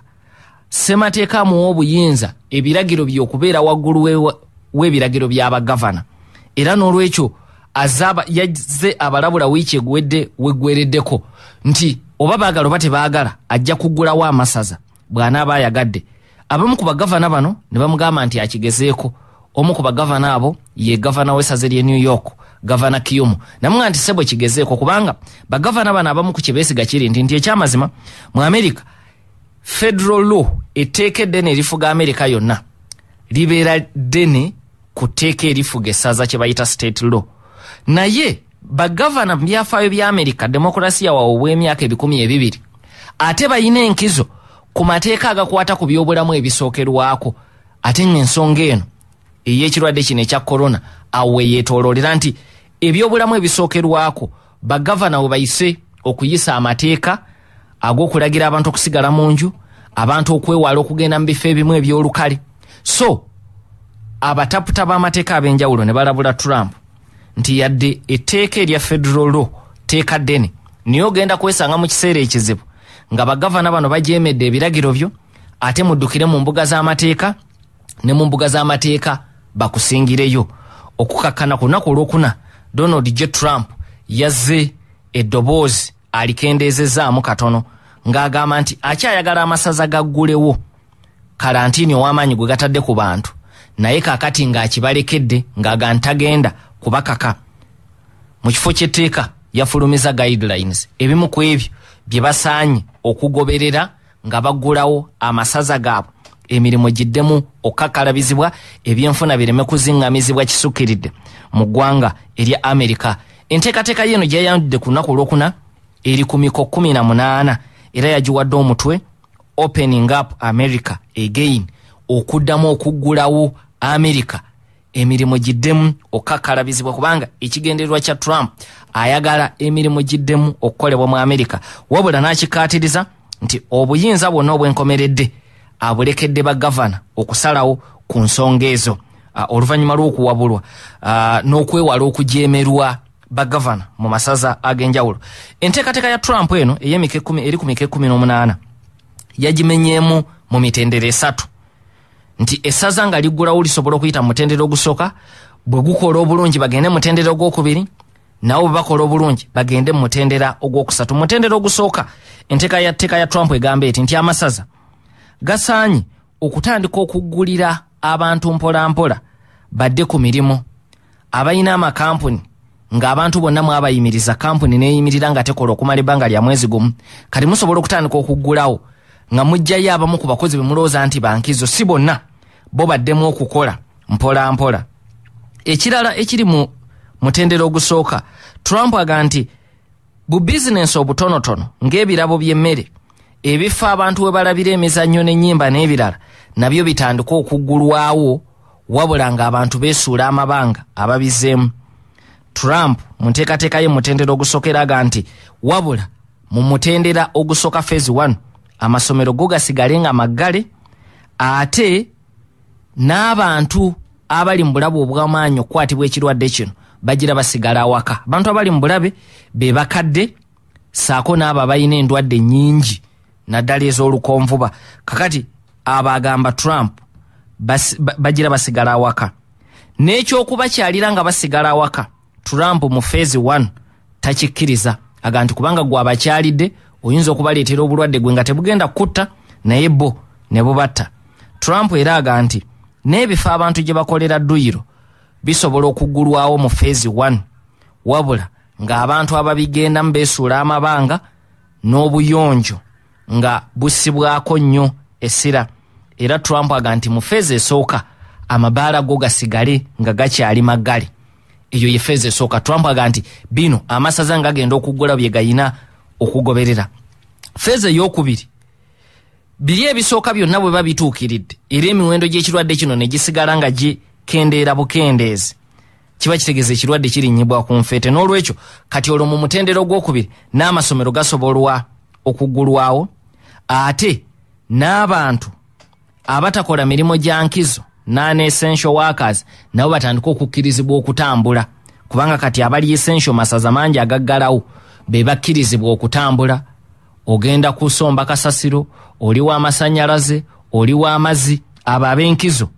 ssemateeka amuwa obuyinza ebiragiro by'okubeera waggulu w'ebiragiro by'abagavana. Era n'olwekyo yazze abalabula wiiki eguwedde weggwereddeko nti oba baagala oba tebaagala ajja kuggulawo amasaza bw'anaaba ayagadde. Abamu ku bagavana bano ne bamugamba nti akigezeeko. Omu ku bagavana abo ye gavana w'essaza ly'e New York, gavana Cuomo. Namugamba nti sebo kigezeeko kubanga bagavana bano abamu ku kye beesiga kiri nti ekyamazima mu Amerika federal law etteeka eddene erifuga Amerika yonna libeera ddene ku tteeka erifuga essaza kye bayita state law. Naye bagavana mu byafaayo bya Amerika demokrasiya wawe obw'emyaka 12 ate bayina enkizo ku mateeka agakwata ku byobulamu ebisookerwako. Ate ng'ensonga eno ey'ekirwadde kino ekya corona awe yeetooloolera nti ebyobulamu ebisookerwako bagavana we bayise okuyisa amateeka ag'okulagira abantu okusigala mu nju, abantu okwewala okugenda mu bifo ebimu ebyolukale. So abataputa b'amateeka ab'enjawulo ne balabula Trump nti yadde etteeka erya federal law teeka ddene niyo ogenda kwesanga mu kiseera ekizibu nga bagavana bano bajeemedde ebiragiro byo ate muddukire mu mbuga z'amateeka ne mu mbuga z'amateeka bakusingireyo. Okukakkana ku lunaku olwokuna Donald J. Trump yazze eddoboozi alikendeezezaamu katono ng'agamba nti akyayagala amasaza gaggulewo kalantiini ow'amaanyi gwe gatadde ku bantu, naye kaakati ng'akibalekedde ng'aga ntagenda kubakaka. Mu kifo ky'etteeka yafulumiza guidelines ebimu ku ebyo bye basaanye okugoberera nga baggulawo amasaza gaabwe emirimu giddemu okakkalabizibwa ebyenfuna bireme kuzingamizibwa kisukkiridde mu ggwanga erya Amerika. Enteekateeka y'eno gyeyandudde ku lunaku olwokuna eri ku miko 18 era yagiwadde omutwe Opening Up America Again, okuddamu okuggulawo Amerika emirimu giddemu okakkalabizibwa kubanga ekigendererwa kya Trump ayagala emirimu giddemu okukolebwa mu Amerika. Wabula n'akikaatiriza nti obuyinza bwonna obwenkomeredde abulekedde bagavana okusalawo ku nsonga ezo oluvannyuma lw'okuwabulwa n'okwewala okujeemerwa bagavana mu masaza ag'enjawulo. Enteekateeka ya Trump eno eri ku miko 18 yagimenyeemu mu mitendera 3 nti essaza nga liggulawo lisobola okuyita mu mutendera ogusooka, bwe gukola obulungi bagende mu mutendera ogwokubiri, nawo bwe bakola obulungi bagende mu mutendera ogwokusatu. Mu mutendera ogusooka enteeka ya Trump egamba eti nti amasaza gasaanye okutandika okuggulira abantu mpola badde ku mirimu, abalina amakampuni ng'abantu bonna mwabayimiriza kampuni neeyimirira nga tekola okumala ebbanga lya mwezi gumu, kati musobola okutandika okuggulawo nga mujjayo abamu ku bakozi be mulowooza nti bankizo, si bonna bo baddemu okukola mpola. Ekirala ekiri mu mutendera ogusooka, Trump aga nti bu bizinensi obutonotono ng'ebirabo by'emmere, ebifo abantu we balabira emizannyo n'ennyimba n'ebirala nabyo bitandika okuggulwawo, wabula ng'abantu beesuula amabanga ababizeemu. Trump mu nteekateeka ye mutendera ogusooka aga nti wabula mu mutendera ogusoka phase 1 amasomero go gasigale nga magale ate n'abantu abali mbulabe obw'amaanyi okukwatibwa ekirwadde kino bagira basigala awaka. Abantu abali mbulabe be bakadde saako n'abo abalina endwadde nnyingi naddala ez'olukonvuba. Kakati abagamba Trump bagira basigala awaka. N'ekyokuba kyalira nga basigala awaka Trump mu phase 1 takikkiriza. Aga nti kubanga gwe abakyalidde oyinza okubaleetera obulwadde gwe nga tebugenda kutta naye bo ne bubatta. Trump era aga nti n'ebifo abantu gye bakolera dduyiro bisobola okuggulwawo mu phase 1 wabula ng'abantu ababigendamu beesuula amabanga n'obuyonjo nga bussibwako nnyo essira. Era Trump aga nti mu phase esooka amabaala go gasigale nga gakyali maggale. Eyo ye phase esooka. Trump aga nti bino amasaza nga genda okuggula bye gayina okugoberera. Phase ey'okubiri biri ebisooka byonna bwe babituukiridde era emiwendo gy'ekirwadde kino ne gisigala nga gikendeera bukendeezi kiba kitegeeza ekirwadde kirinnyibwa ku nfeete. N'olwekyo kati olwo mu mutendero ogwokubiri n'amasomero gasobolwa okuggulwawo ate n'abantu abatakola mirimu gya nkizo non-essential workers nabo batandika okukkirizibwa okutambula kubanga kati abali essential masaza mangi agaggalawo be bakkirizibwa okutambula. Ogenda kusomba kasasiro, oli wa masanyalaze, oli wa amazzi, abo ab'enkizo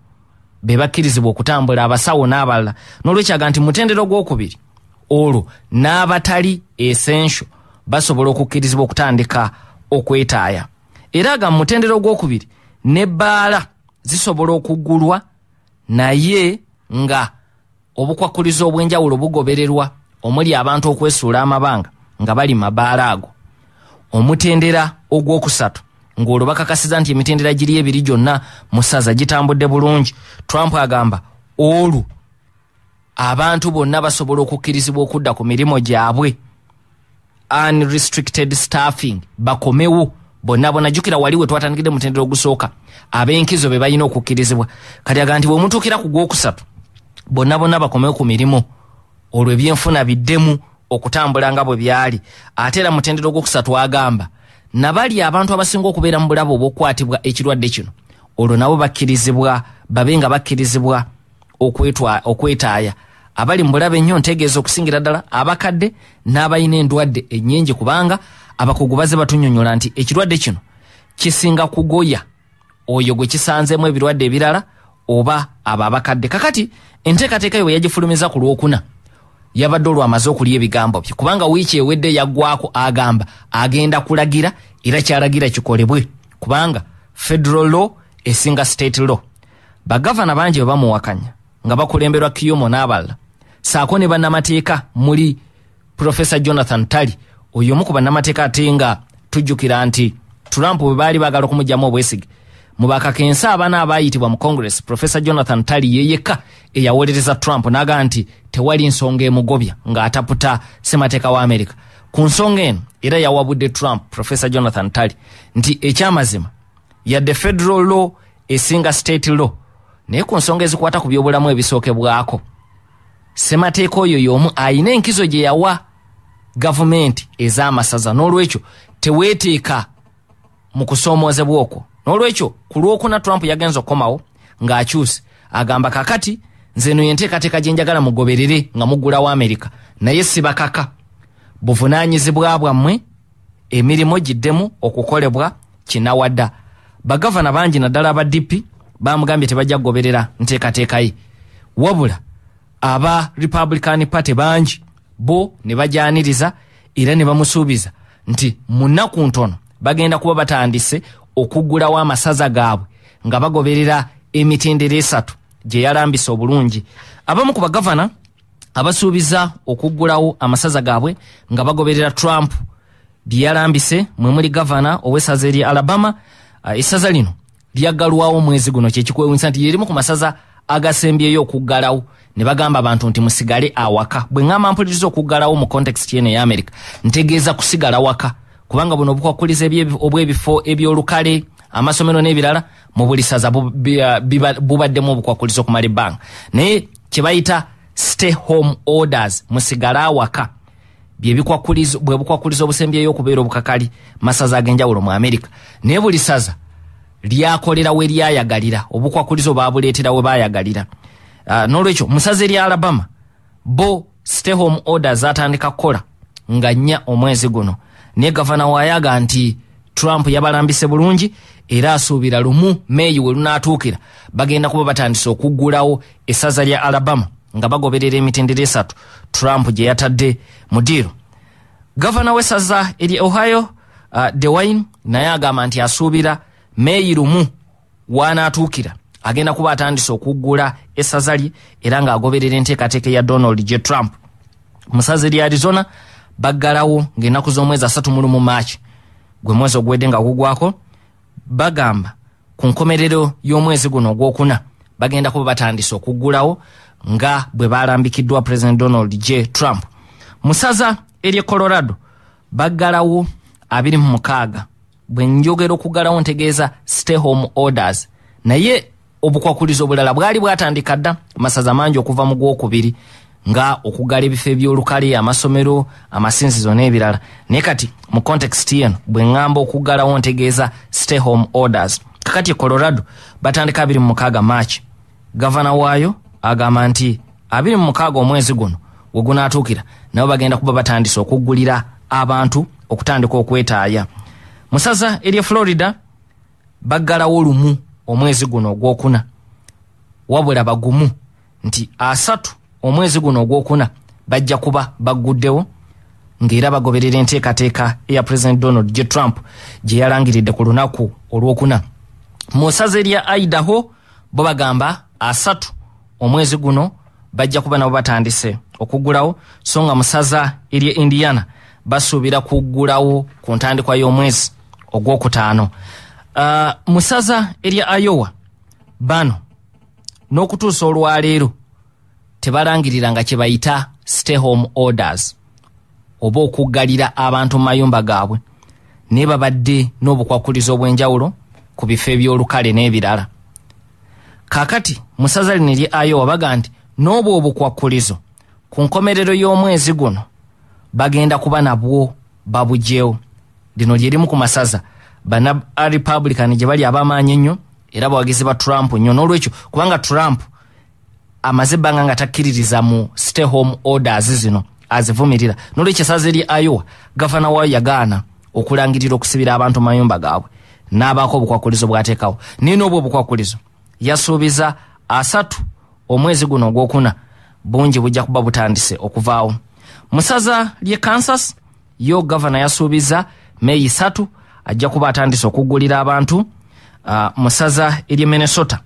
be bakkirizibwa okutambula, abasawo n'abalala. N'olwekyo aga nti mutendero gw'okubiri olwo n'abatali essential basobola okukkirizibwa okutandika okwetaaya. Era aga mutendero gw'okubiri n'ebbaala zisobola okuggulwa naye nga obukwakulizo obw'enjawulo bugobererwa omuli abantu okwesuula amabanga nga bali mabaala ago. Omutendera ogwokusatu ng'olwo bakakasiza nti emitendera giri ebiri gyonna mu ssaza gitambudde bulungi. Trump agamba olwo abantu bonna basobola okukkirizibwa okudda ku mirimu gyabwe, unrestricted staffing bakomewo bonna. Jjukira wali we twatandikidde mutendera ogusooka ab'enkizo be balina okukkirizibwa. Kati aga nti bw'omutuukira ku gwokusatu bonna bakomewo ku mirimu olwo ebyenfuna biddemu okutambula nga bwe byali. Ate era mutendera ogwokusatu agamba nabali abantu abasinga okubeera mu bulabe obw'okukwatibwa ekirwadde kino olwo nabo bakkirizibwa babe nga bakkirizibwa okwetaaya. Abali mu bulabe ennyo ntegeeza okusingira ddala abakadde n'abalina endwadde ennyingi kubanga abakugu baze batunnyonnyola nti ekirwadde kino kisinga kugoya oyo gwe kisanzeemu ebirwadde ebirala oba abo abakadde. Kakati enteekateeka yo yagifulumiza ku Lwokuna yabadde olwamaze okulya ebigambo bye kubanga wiiki ewedde yaggwako agamba agenda kulagira era kyalagira kikolebwe kubanga federal law esinga state law. Bagavana bangi bwe bamuwakanya nga bakulemberwa Kiyomo n'abalala saako ne bannamateeka muli Professor Jonathan Tali oyo omu ku bannamateeka ate nga tujjukira nti Trump bwe baali baagala okumugyamu obwesige mu bakakensa abana abayitibwa mu Congress Professor Jonathan Tali yeyeka eyawolereza Trump n'aga nti tewali nsonga emugobya ng'ataputa ssemateeka wa America ku nsonga eno. Era yawabudde Trump Professor Jonathan Tali nti ekyamazima yadde federal law esinga state law naye ku nsonga ezikwata ku byobulamu ebisookebwako ssemateeka oyo y'omu ayina enkizo gye yawa gavumenti ez'amasaza. N'olwekyo teweeteeka mu kusoomoozebwa okwo. N'olwekyo ku Lwokuna Trump yagenza okukomawo ng'akyuse agamba kakati nze eno yenteekateeka gye njagala mugoberere nga muggulawo Amerika naye si bakaka buvunaanyizibwa bwammwe emirimu giddemu okukolebwa kinawadda. Bagavana bangi naddala aba DP bamugambye tebajja kugoberera nteekateeka ye wabula aba Republican Party bangi bo ne bajyaniriza era ne bamusuubiza nti mu nnaku ntono bagenda kuba batandise okuggulawo amasaza gaabwe nga bagoberera emitendera esatu gye yalambisa obulungi. Abamu ku bagavana abasuubiza okuggulawo amasaza gaabwe nga bagoberera Trump bye yalambise mwe muli gavana ow'essaza eri Alabama. Essaza lino lyaggalwawo mwezi guno kyekikwewunyisa nti lyerimu ku masaza agasembyeyo okuggalawo ne bagamba abantu nti musigale awaka. Bwe ngamba mpuliriza okuggalawo mu context yene ya America ntegeeza kusigala waka kubanga buno obukwakuliza obw'ebifo ebyolukale amasomero n'ebirala mu buli saza bubaddemu obukwakuliza okumala ebbanga naye kye bayita stay home orders musigale awaka bwe bukwakulizo obusembyeyo okubeera obukakali masaza ag'enjawulo mu America naye buli saza lyakolera we lyayagalira obukwakulizo babuleetera we baayagalira. N'olwekyo musaze erya Alabama bo stay home orders atandika kukola nga 4 omwezi guno ne gavana waayaga nti Trump yabalambise bulungi era asuubira lumu May we lunaatuukira bagenda kuba batandise okuggulawo essaza lya Alabama nga bagoberera emitendera 3 Trump gye yatadde mu diiro. Gavana w'essaza erya Ohio DeWine naye agamba nti asuubira May lumu wanaatuukira agenda kuba atandise okuggula essaza lye era ng'agoberera enteekateeka ya Donald J. Trump. Musaze erya Arizona baggalawo ng'ennaku z'omwezi 3 March gwe mwezi ogwedde nga gugwako bagamba ku nkomerero y'omwezi guno ogwokuna bagenda kuba batandise okuggulawo nga bwe balambikiddwa President Donald J. Trump. Musaza erya Colorado baggalawo 26 bwe njogera okuggalawo ntegeeza stay home orders naye obukwakulizo obulala bwali bwatandika dda masaza mangi okuva mu gwokubiri nga okuggala ebifo ebyolukale amasomero amasinzizo n'ebirala naye kati mu context yeno bwe ngamba okuggalawo ntegeeza stay home orders. Kakati Colorado batandika 26 March gavana waayo agamba nti 26 omwezi guno we gunaatuukira nabo bagenda kuba batandise okuggulira abantu okutandika okwetaaya. Musaza erya Florida baggalawo lumu omwezi guno ogwokuna wabula bagumu nti 3 omwezi guno ogwokuna bajja kuba bagguddewo ng'era bagoberera enteekateeka eya President Donald J. Trump gye yalangiridde ku lunaku olwokuna. Mu ssaza erya Idaho bo bagamba 3 omwezi guno bajja kuba nabo batandise okuggulawo so nga mu ssaza erya Indiana basuubira kuggulawo ku ntandikwa y'omwezi ogwokutaano. Mu ssaza erya Iowa bano n'okutuusa olwaleero tebalangirira nga kye bayita stay home orders oba okuggalira abantu mu mayumba gaabwe naye babadde n'obukwakulizo obw'enjawulo ku bifo ebyolukale n'ebirala. Kaakati mu ssaza lino erya Iowa baga nti n'obwo obukwakulizo ku nkomerero y'omwezi guno bagenda kuba nabwo babugyewo. Lino lyerimu ku masaza bana Republican gye bali ab'amaanyi ennyo era bawagizi ba Trump nnyo n'olwekyo kubanga Trump amaze ebbanga nga takkiririza mu stay home orders zino azivumirira n'olwekyo essaza erya Iowa gavana waayo yagaana okulangirira okusibira abantu mu mayumba gaabwe n'abaako obukwakulizo bw'ateekawo naye n'obwo obukwakulizo yasuubiza 3 omwezi guno ogwokuna bungi bujja kuba butandise okuvaawo. Mu ssaza ly'e Kansas yo gavana yasuubiza May 3 ajja kuba atandise okuggulira abantu. Mu ssaza ery'e Minnesota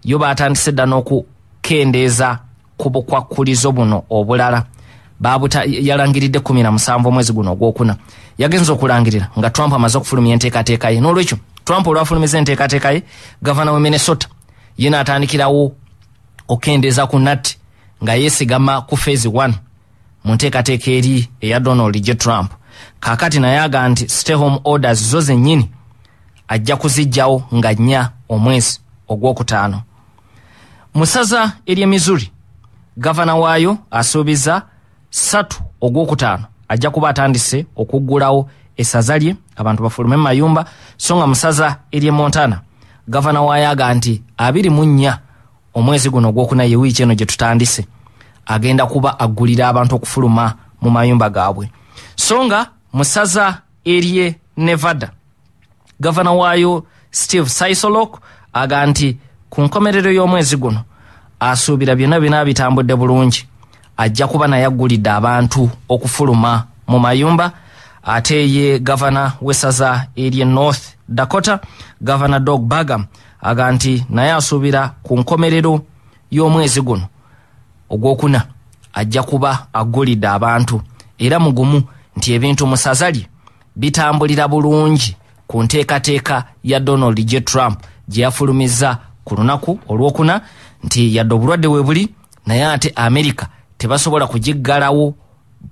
yo baatandise dda n'okukendeeza ku bukwakulizo buno obulala yalangiridde 17 omwezi guno ogwokuna. Yagenza okulangirira nga Trump amaze okufulumya enteekateeka ye n'olwekyo Trump olwafulumiza enteekateeka ye gavana we Minnesota ye n'atandikirawo okendeeza ku natti nga yeesigama ku phase 1 mu nteekateeka eri eya Donald J. Trump. Kaakati naye aga nti stay home orders zo zennyini ajja kuzijjawo nga 4 omwezi ogwokutaano. Mu ssaza ery'e Missouri gavana waayo asuubiza 3 ogwokutaano ajja kuba atandise okuggulawo essaza lye abantu bafulume mu mayumba so nga mu ssaza ery'e Montana gavana waayo aga nti 24 omwezi guno ogwokuna ye wiiki eno gye tutandise agenda kuba aggulira abantu okufuluma mu mayumba gaabwe. So nga mu ssaza ery'e Nevada gavana waayo Steve Sisolak aga nti ku nkomerero y'omwezi guno asuubira byonna bina bitambudde bulungi ajja kuba naye aggulidde abantu okufuluma mu mayumba. Ate ye gavana w'essaza ery'e North Dakota gavana Doug Burgum aga nti naye asuubira ku nkomerero y'omwezi guno ogwokuna ajja kuba aggulidde abantu era mugumu nti ebintu mu ssaza lye bitambulira bulungi ku nteekateeka ya Donald J. Trump gye yafulumiza ku lunaku olwokuna nti yadde obulwadde we buli naye ate Amerika tebasobola kugiggalawo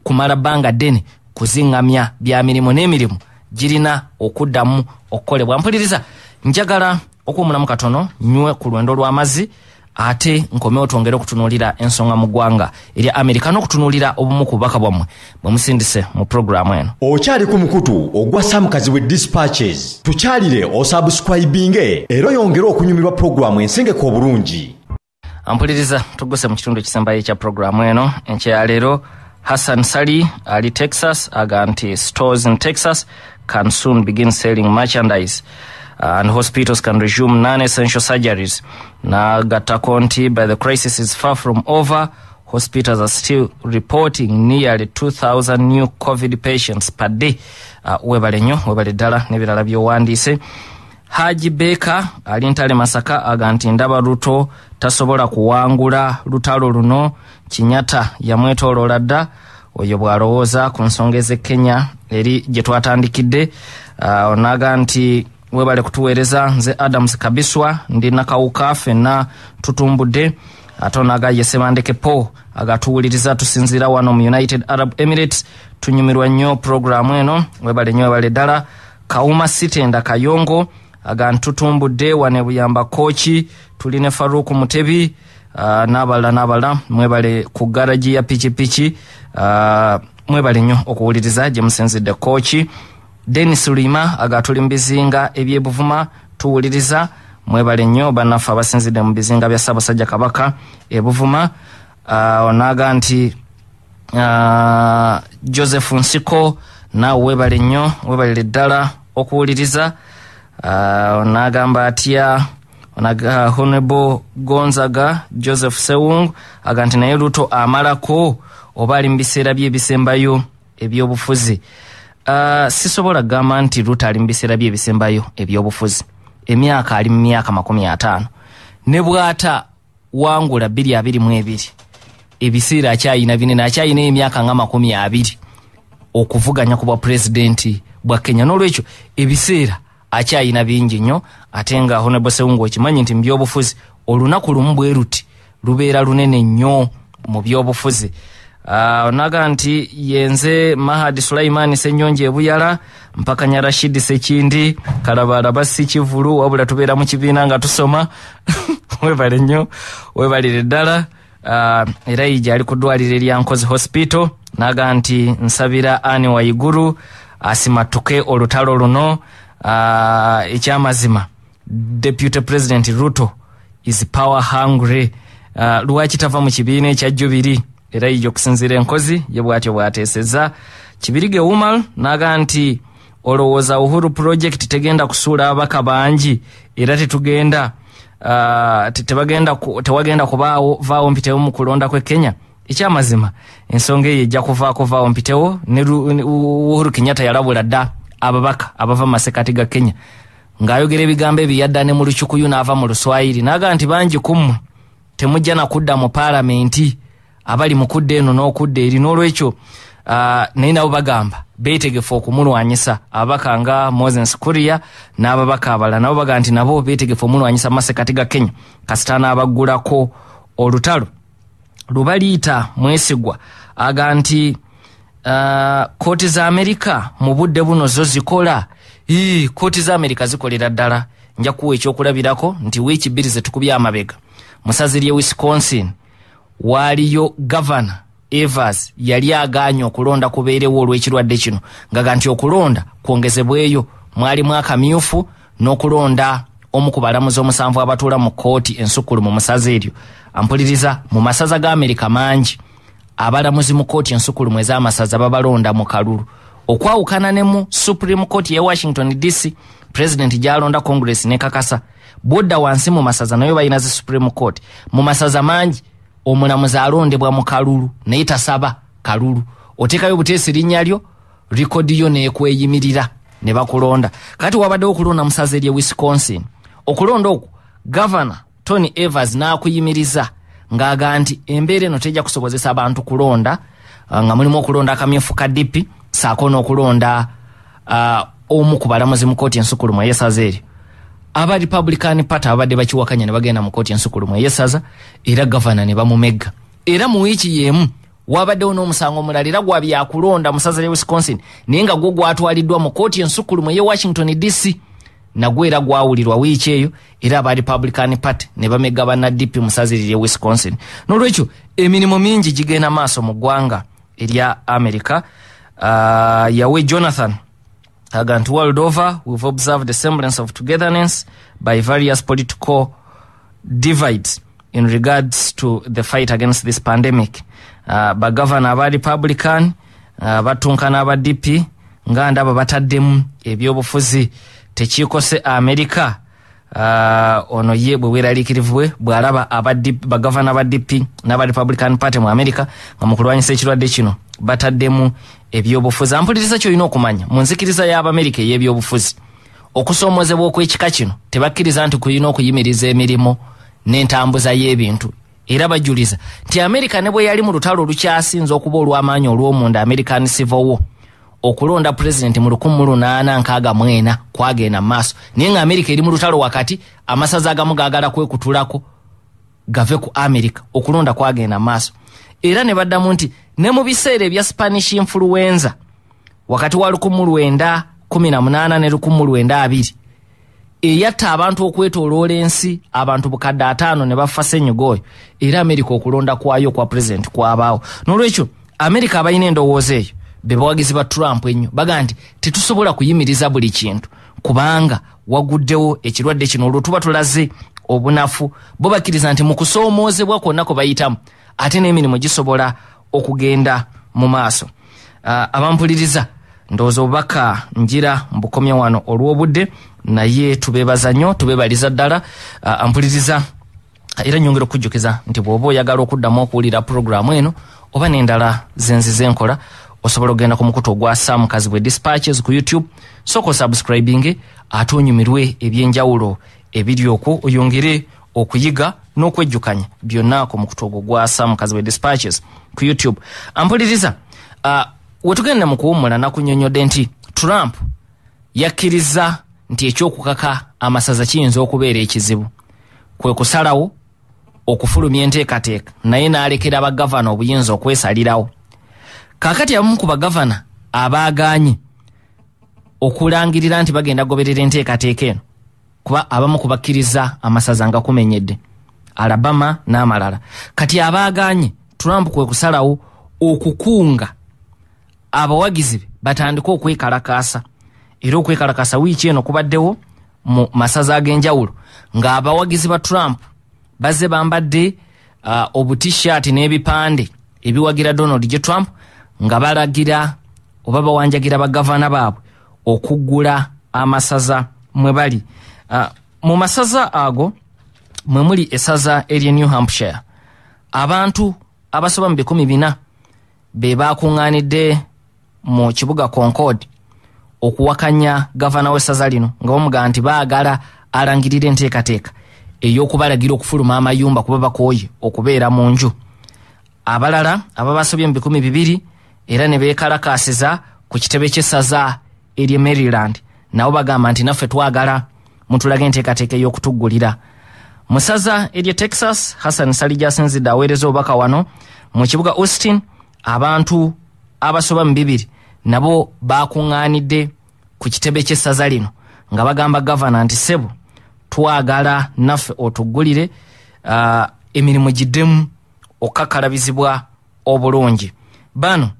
kumala bbanga ddene kuziŋŋamya bya mirimu n'emirimu girina okuddamu okukolebwa. Mpuliriza njagala okuwumulamu katono nywe ku lwendo lw'amazzi ate nkomeo twongere okutunulira ensonga mu ggwanga eri America n'okutunulira obumu ku bubaka bwammwe bwe musindise mu programu eno. Okyali ku mukutu ogwa Sam Kaziwe Dispatches. Tukyalire osubscribinge era oyongere okunyumirwa programu ensengeko obulungi. Ampuliriza tugose mu kitundu ekisembayo ekya programu eno enkya leero. Hassan Sali ali Texas aganti stores in Texas can soon begin selling merchandise and hospitals can resume non-essential surgeries. Na Gatakonti, by the crisis is far from over, hospitals are still reporting nearly 2,000 new COVID patients per day. Webale nnyo webale ddala n'ebirala by'owandiise. Haji Beka ali Ntale Masaka aganti ndaba Ruto tasobola kuwangula lutalo luno. Kinyata yamwetooloola dda oyo bw'alowooza ku nsonga ez'e Kenya eri gye twatandikidde. Onaga nti webale kutuweereza nze Adams Kabiswa ndi nakawuka ffenna tutumbudde. Ate onaga ye Sebandeke Po agatuwuliriza tusinziira wano mu United Arab Emirates. Tunyumirwa nnyo programu eno webale nnyo webale ddala. Kauma Sitenda Kayongo agantutumbudde wane Buyamba Kochi tuline Faruku Mutebi n'abalala mwebale ku garaji ya pichipichi mwebale nnyo okuwuliriza gye musenzidde Kochi. Dennis Lima agatuli mu bizinga eby'ebuvuma tuwuliriza mwebale nnyo bannaffe abasinzidde mu bizinga bya Ssaabasajja Kabaka ebuvuma. Onaga nti Joseph Nsiko naawe webale nnyo webale ddala okuwuliriza. Onagamba atya onaga Honorable Gonzaga Joseph Sewung aganti naye Ruto amalako oba ali mu biseera by'ebisembayo eby'obufuzi. Sisobola gamba nti Ruto ali mu biseera by'ebisembayo eby'obufuzi. Emyaka ali mu myaka 50 ne bw'ata wangula 2022 ebiseera akyayina binene akyayina emyaka nga 20 okuvuganya ku bwa presidenti bwa Kenya. N'olwekyo ebiseera akyayina bingi nnyo ate nga Honorable Sewungu okimanyi nti mu by'obufuzi olunaku lumu bwe ruti lubeera lunene nnyo mu by'obufuzi. Onaga nti yenze Mahadi Sulaiman Senyonje Ebuyala mpakanya Rashid Sekindi Kalabalaba si Kivulu wabula tubeera mu kibiina nga tusoma. Webale nnyo webalire ddala. Era ija ali ku ddwaliro erya Nkozi Hospital naga nti nsabira Ani Waiguru asimatuke olutalo luno. Ekyamazima Deputy President Ruto is power hungry. Lwaki tava mu kibiina ekya Jubilee era ijo kusinzira Enkozi ye bwatyo bwateeseza. Kibirige Umal naga nti olowooza Uhuru project tegenda kusuula abaka bangi era tetugenda tewagenda kubaawo mpitewo mu kulonda kwe Kenya. Ekyamazima ensonga eyo ejja kuvaawo mpitewo ne Uhuru Kenyatta yalabula dda ababaka abava masekati ga Kenya ng'ayogera ebigambo ebiyadda ne mu Lukyukuyu n'ava mu Luswayiri naga nti bangi kummwe temujja na kudda mu paalamenti abali mu kudda eno n'okudda eri. N'olwekyo naye nabo bagamba beetegefu okumulwanyisa ababaka nga Moses Kuria n'ababaka abalala nabo baga nti nabo beetegefu omulwanyisa masekati ga Kenya kasita n'abaggulako olutalo. Lubaliyita Mwesigwa aga nti kooti za Amerika mu budde buno zo zikola. Kooti za Amerika zikolera ddala. Nja kuwa ekyokulabirako nti wiiki 2 zetukubya amabega musazi lye Wisconsin waliyo Governor Evers yali aganya okulonda kubeerewo olw'ekirwadde kino ngaga nti okulonda kwongezebweyo mwalimu akamyufu n'okulonda omu ku balamuzi omusanvu abatuula mu kooti ensukulu mu musazi eryo. Ampuliriza mu masaza ga Amerika mangi abalamuzi mu kooti ensukulu mweza amasaza babalonda mu kalulu okwawukana ne mu Supreme Court ya Washington DC President jalonda Congress ne kakasa bodda wansi mu masaza nayo bayina zi Supreme Court mu masaza mangi omulamuzi alondebwa mu kalulu naye tasaba kalulu otekayo buteesi linnya rekodi yo neekweyimirira ne bakulonda. Kati wabadde okulonda musaze lye Wisconsin okulonda oku Governor Tony Evers n'akuyimiriza ng'aga nti embeera eno tejja kusobozesa abantu kulonda nga mulimu okulonda akamyufu ka DP saako n'okulonda omu ku balamuzi mu kooti ensukulu mu yesaza eryo. Aba Republican Party abadde bakiwakanya ne bagenda mu kooti ensukulu mu yesaza era Governor ne bamumegga. Era mu wiiki yemu wabaddewo n'omusango omulala era gwa byakulonda musaza lye Wisconsin naye nga gwo gwatwaliddwa mu kooti ensukulu mu ye Washington DC nagwera gwawulirwa wiiki eyo era aba Republican Party ne bamega bana DP musazirire Wisconsin. Nolwekyo emirimu mingi gigenda maaso mu ggwanga erya America. Yawe Jonathan Agant world over, we've observed the semblance of togetherness by various political divides in regards to the fight against this pandemic. Bagavana aba Republican, batunkana aba DP, nganda aba bataddemu ebyobufuzi tekikose America. Ono ye bwe weralikirivwe bwalaba bagavana aba DP n'aba Republican Party mu America nga mu kulwanyisa ekirwadde kino bataddemu ebyobufuzi. Ampuliriza kyolina okumanya mu nzikiriza y'Abamerika ey'ebyobufuzi okusoomozebwa okw'ekika kino tebakkiriza nti kulina okuyimiriza emirimu n'entambuza y'ebintu, era bajuliza nti America ne bwe yali mu lutalo olukyasinza okuba olw'amaanyi olw'omunda American Civil War okulonda president mu 1864 kwagenda maaso, naye nga America eri mu lutalo wakati amasaza agamu gaagala kwekutulako gave ku America okulonda kwagenda maaso. Era ne baddamu nti ne mu biseera ebya Spanish influenza wakati wa 1918 ne 1920 eyatta abantu okwetoloola ensi abantu bukadde 5 ne bafa ssenyiga oyo, era America okulonda kwayo kwa president kwabaawo. Nolwekyo America abalina endowooza eyo bebawagizi ba Trump ennyo baga nti tetusobola kuyimiriza buli kintu kubanga waguddewo ekirwadde kino olwo tuba tulaze obunafu. Bo bakkiriza nti mu kusoomoozebwa kwonna kwe bayitamu ate n'emirimu gisobola okugenda mu maaso. Abampuliriza ndowooza obubaka njira mbukomya wano olw'obudde, naye tubeebaza nnyo, tubeebaliza ddala. Ampuliriza era nyongera okujjukiza nti bw'oba oyagala okuddamu okuwulira puroguramu eno oba n'endala zenzize enkola osobola okugenda ku mukutu ogwa Sam Kazibwe Dispatches ku YouTube, soko subscribing ate onyumirwe ebyenjawulo ebiri okwo oyongere okuyiga n'okwejjukanya byonna ku mukutu ogwo gwa Sam Kazibwe Dispatches ku YouTube. Ampuliriza wetugenda mu kuwummula nakunnyonnyodde nti Trump yakkiriza nti ekyokukaka amasaza kiyinza okubeera ekizibu, kwe kusalawo okufulumya enteekateeka naye n'alekera bagavana obuyinza okwesalirawo. Kakati abamu ku bagavana abaaganye okulangirira nti bagenda goberera enteekateeka eno kuba abamu kubakkiriza amasaza nga kumenyedde, Alabama n'amalala. Kati abaaganye Trump kwe kusalawo okukunga abawagizi be batandika okwekalakaasa, era okwekalakaasa wiiki eno kubaddewo mu masaza ag'enjawulo nga abawagizi ba Trump bazze bambadde obutishaati n'ebipande ebiwagira Donald J. Trump nga balagira oba bawanjagira bagavana baabwe okuggula amasaza mwe bali. Mu masaza ago mwe muli esaza erye New Hampshire. Abantu abasoba mu 400 be bakuŋŋaanidde mu kibuga Concord okuwakanya gavana w'essaza lino nga bamugaa nti baagala alangirira enteekateeka ey'okubalagira okufuluma amayumba kuba bakooye okubeera mu nju. Abalala ababasobye mu 200 era ne beekalakaasiza ku kitebe ky'essaza erye Maryland nabo bagamba nti naffe twagala mutulaga enteekateeka ey'okutuggulira. Mu ssaza erye Texas, Hassan Salija asinzidde aweereza obubaka wano mu kibuga Austin. Abantu abasoba mu 200 nabo bakuŋŋaanidde ku kitebe ky'essaza lino nga bagamba gavana nti sebo twagala naffe otuggulire emirimu giddemu okakalabizibwa obulungi. Bano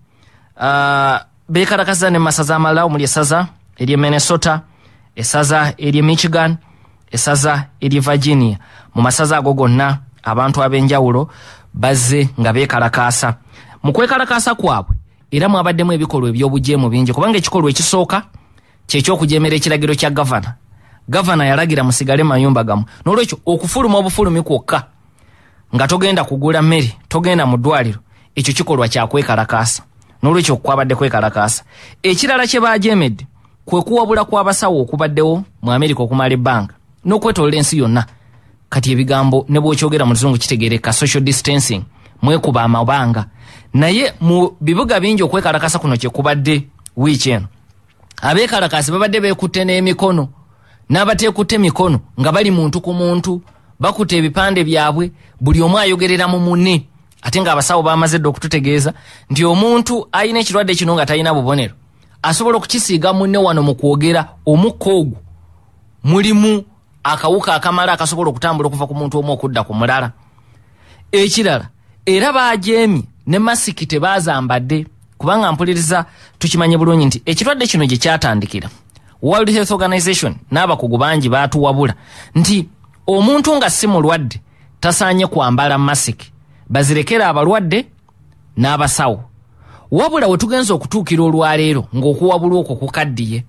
beekalakaza ne masaza amalala omuli essaza erye Minnesota, essaza erye Michigan, essaza erye Virginia. Mu masaza ago gonna abantu ab'enjawulo bazze nga beekalakaasa. Mu kwekalakaasa kwabwe era mwabaddemu ebikolwa eby'obujeemu bingi kubanga ekikolwa ekisooka ky'ekyokujemera ekiragiro kya gavana. Gavana yalagira musigale mayumba gamu, n'olwekyo okufuluma obufulumi kwokka nga togenda kugula mmere, togenda mu ddwaliro, ekyo kikolwa kya kwekalakaasa, n'olwekyo kwabadde kwekalakaasa. Ekirala kye baajemedde kwe kuwabula kw'abasawo okubaddewo mu Amerika okumala ebbanga n'okwetolola ensi yonna. Kati ebigambo ne bw'okyogera mu luzungu kitegereka, social distancing, mwekuba amabanga. Naye mu bibuga bingi okwekalakasa kuno kye kubadde wiiki eno. Abeekalakaasi babadde beekutte n'emikono n'abateekutte emikono nga bali muntu ku muntu, bakutte ebipande byabwe, buli omu ayogerera mu munne. Ate nga abasawo bamaze dde okututegeeza nti omuntu ayina ekirwadde kino nga talina bubonero asobola okukisiiga munne wano mu kwogera omukka ogwo mulimu akawuka akamala akasobola okutambula okuva ku muntu omu okudda ku mulala. Ekirala era bajeemi ne masiki tebazambadde kubanga mpuliriza tukimanye bulungi nti ekirwadde kino gye kyatandikira World Health Organization n'abakugu bangi baatuwabula nti omuntu nga si mulwadde tasaanye kwambala masiki, bazirekera abalwadde n'abasawo. Wabula we tugenza okutuukira olwaleero ng'okuwabula okwo kukaddiye,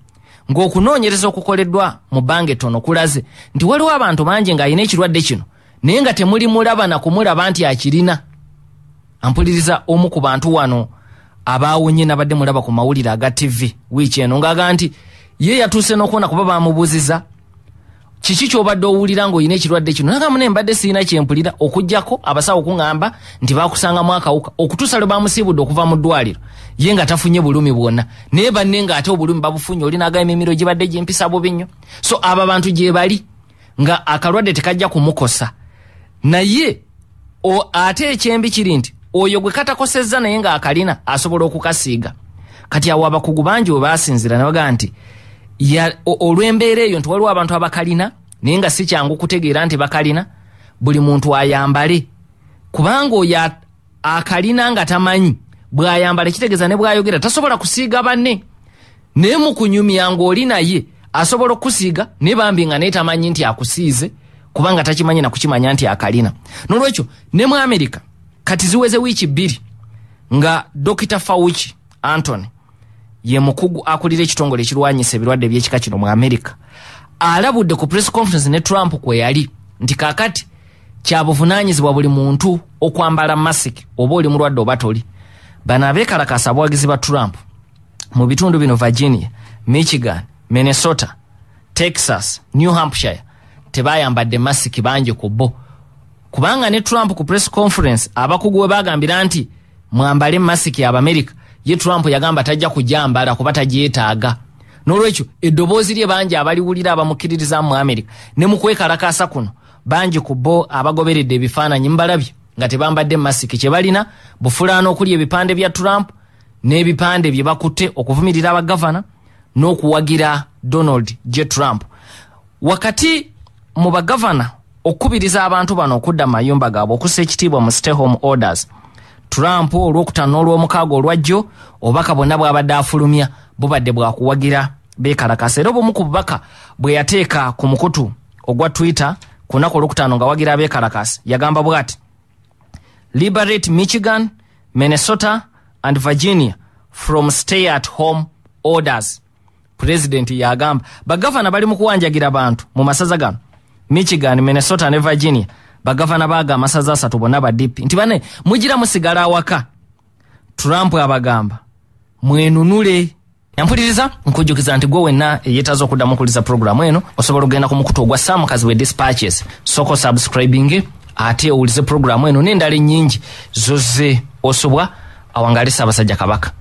ng'okunoonyereza okukoleddwa mu bbanga ettono kulaze nti waliwo abantu bangi ng'alina ekirwadde kino naye nga temuli mulaba na kumulaba nti akirina. Ampuliriza omu ku bantu wano abaawonye nabadde mulaba ku mawulire aga TV wiiki eno ng'aga nti ye yatuuse n'okubona kuba bamubuuziza kiki ky'obadde owulira ng'olina ekirwadde kino, nagamu ne mbadde sirina kyempulira okuggyako abasawo kuŋŋamba nti baakusangamu akawuka okutuusa lwe bamusiibudde okuva mu ddwaliro ye nga tafunye bulumi bwonna naye banne ng'ate obulumi babufunye olinaga emimiro gibadde gyempisa bubi nnyo. So abo abantu gye bali nga akalwadde tekajja kumukosa, naye ate ekyembi kiri nti oyo gwe katakosezza naye ng'akalina asobola okukasiiga. Kati awo abakugu bangi we baasinzira ne bagaa nti olw'embeera eyo nti waliwo abantu abakalina naye nga si kyangu kutegeera nti bakalina, buli muntu ayambale kubanga oyo akalina nga tamanyi bw'ayambala kitegeeza ne bw'ayogera tasobola kusiiga banne, naye mu kunyumya ng'oli naye asobola okusiiga naye bambi nga naye tamanyi nti akusiize kubanga takimanyi na kukimanya nti akalina. N'olwekyo ne mu Amerika kati ziweze wiiki 2 nga Dr. Fauci Anthony ye mukugu akulira ekitongole ekirwanyisa ebirwadde by'ekika kino mu Amerika alabudde ku press conference ne Trump kwe yali nti kakati kyabuvunaanyizibwa buli muntu okwambala masiki oba oli mulwadde oba toli. Bano abeekalakasa abawagizi ba Trump mu bitundu bino Virginia, Michigan, Minnesota, Texas, New Hampshire tebayambadde masiki bangi ku bo kubanga ne Trump ku press conference abakugu we bagambira nti mwambale masiki Abamerika, ye Trump yagamba tajja kujambala kuba tagyetaaga. N'olwekyo eddoboozi lye bangi abaliwulira abamukiririza mu Amerika ne mu kwekalakasa kuno bangi ku bo abagoberedde ebifaananyi mbalabye nga tebambadde masiki. Kye balina bufulaano okuli ebipande bya Trump n'ebipande bye bakutte okuvumirira abagavana n'okuwagira Donald J. Trump. Wakati mu bagavana okubiriza abantu bano okudda mayumba gaabwe okussa ekitiibwa mu stay home orders, Trump olw'okutaano olw'omukaaga olwajjo obubaka bwonna bw'abadde afulumya bubadde bwakuwagira beekalakasa. Era obumu ku bubaka bwe yateeka ku mukutu ogwa Twitter ku lunaku olwokutaano nga wagira abeekalakasa yagamba bw'ati: Liberate Michigan, Minnesota and Virginia from stay at home orders. President yagamba bagavana bali mu kuwanjagira bantu mu masaza gano Michigan, Minnesota ne Virginia. Bagavana baga amasaza 3 bonna badipi nti bane mugira musigala awaka. Trump abagamba mwenunule. Yampuliriza nkujjukiza nti gwe wenna yetazo okuddamu kuliza programu eno osobola okugenda ku mukutu ogwa Sam Kaziwe Dispatches, soko subscribing ate owulize programu eno n'endala ennyingi zozze osobwa awangalisa abasajja Kabaka.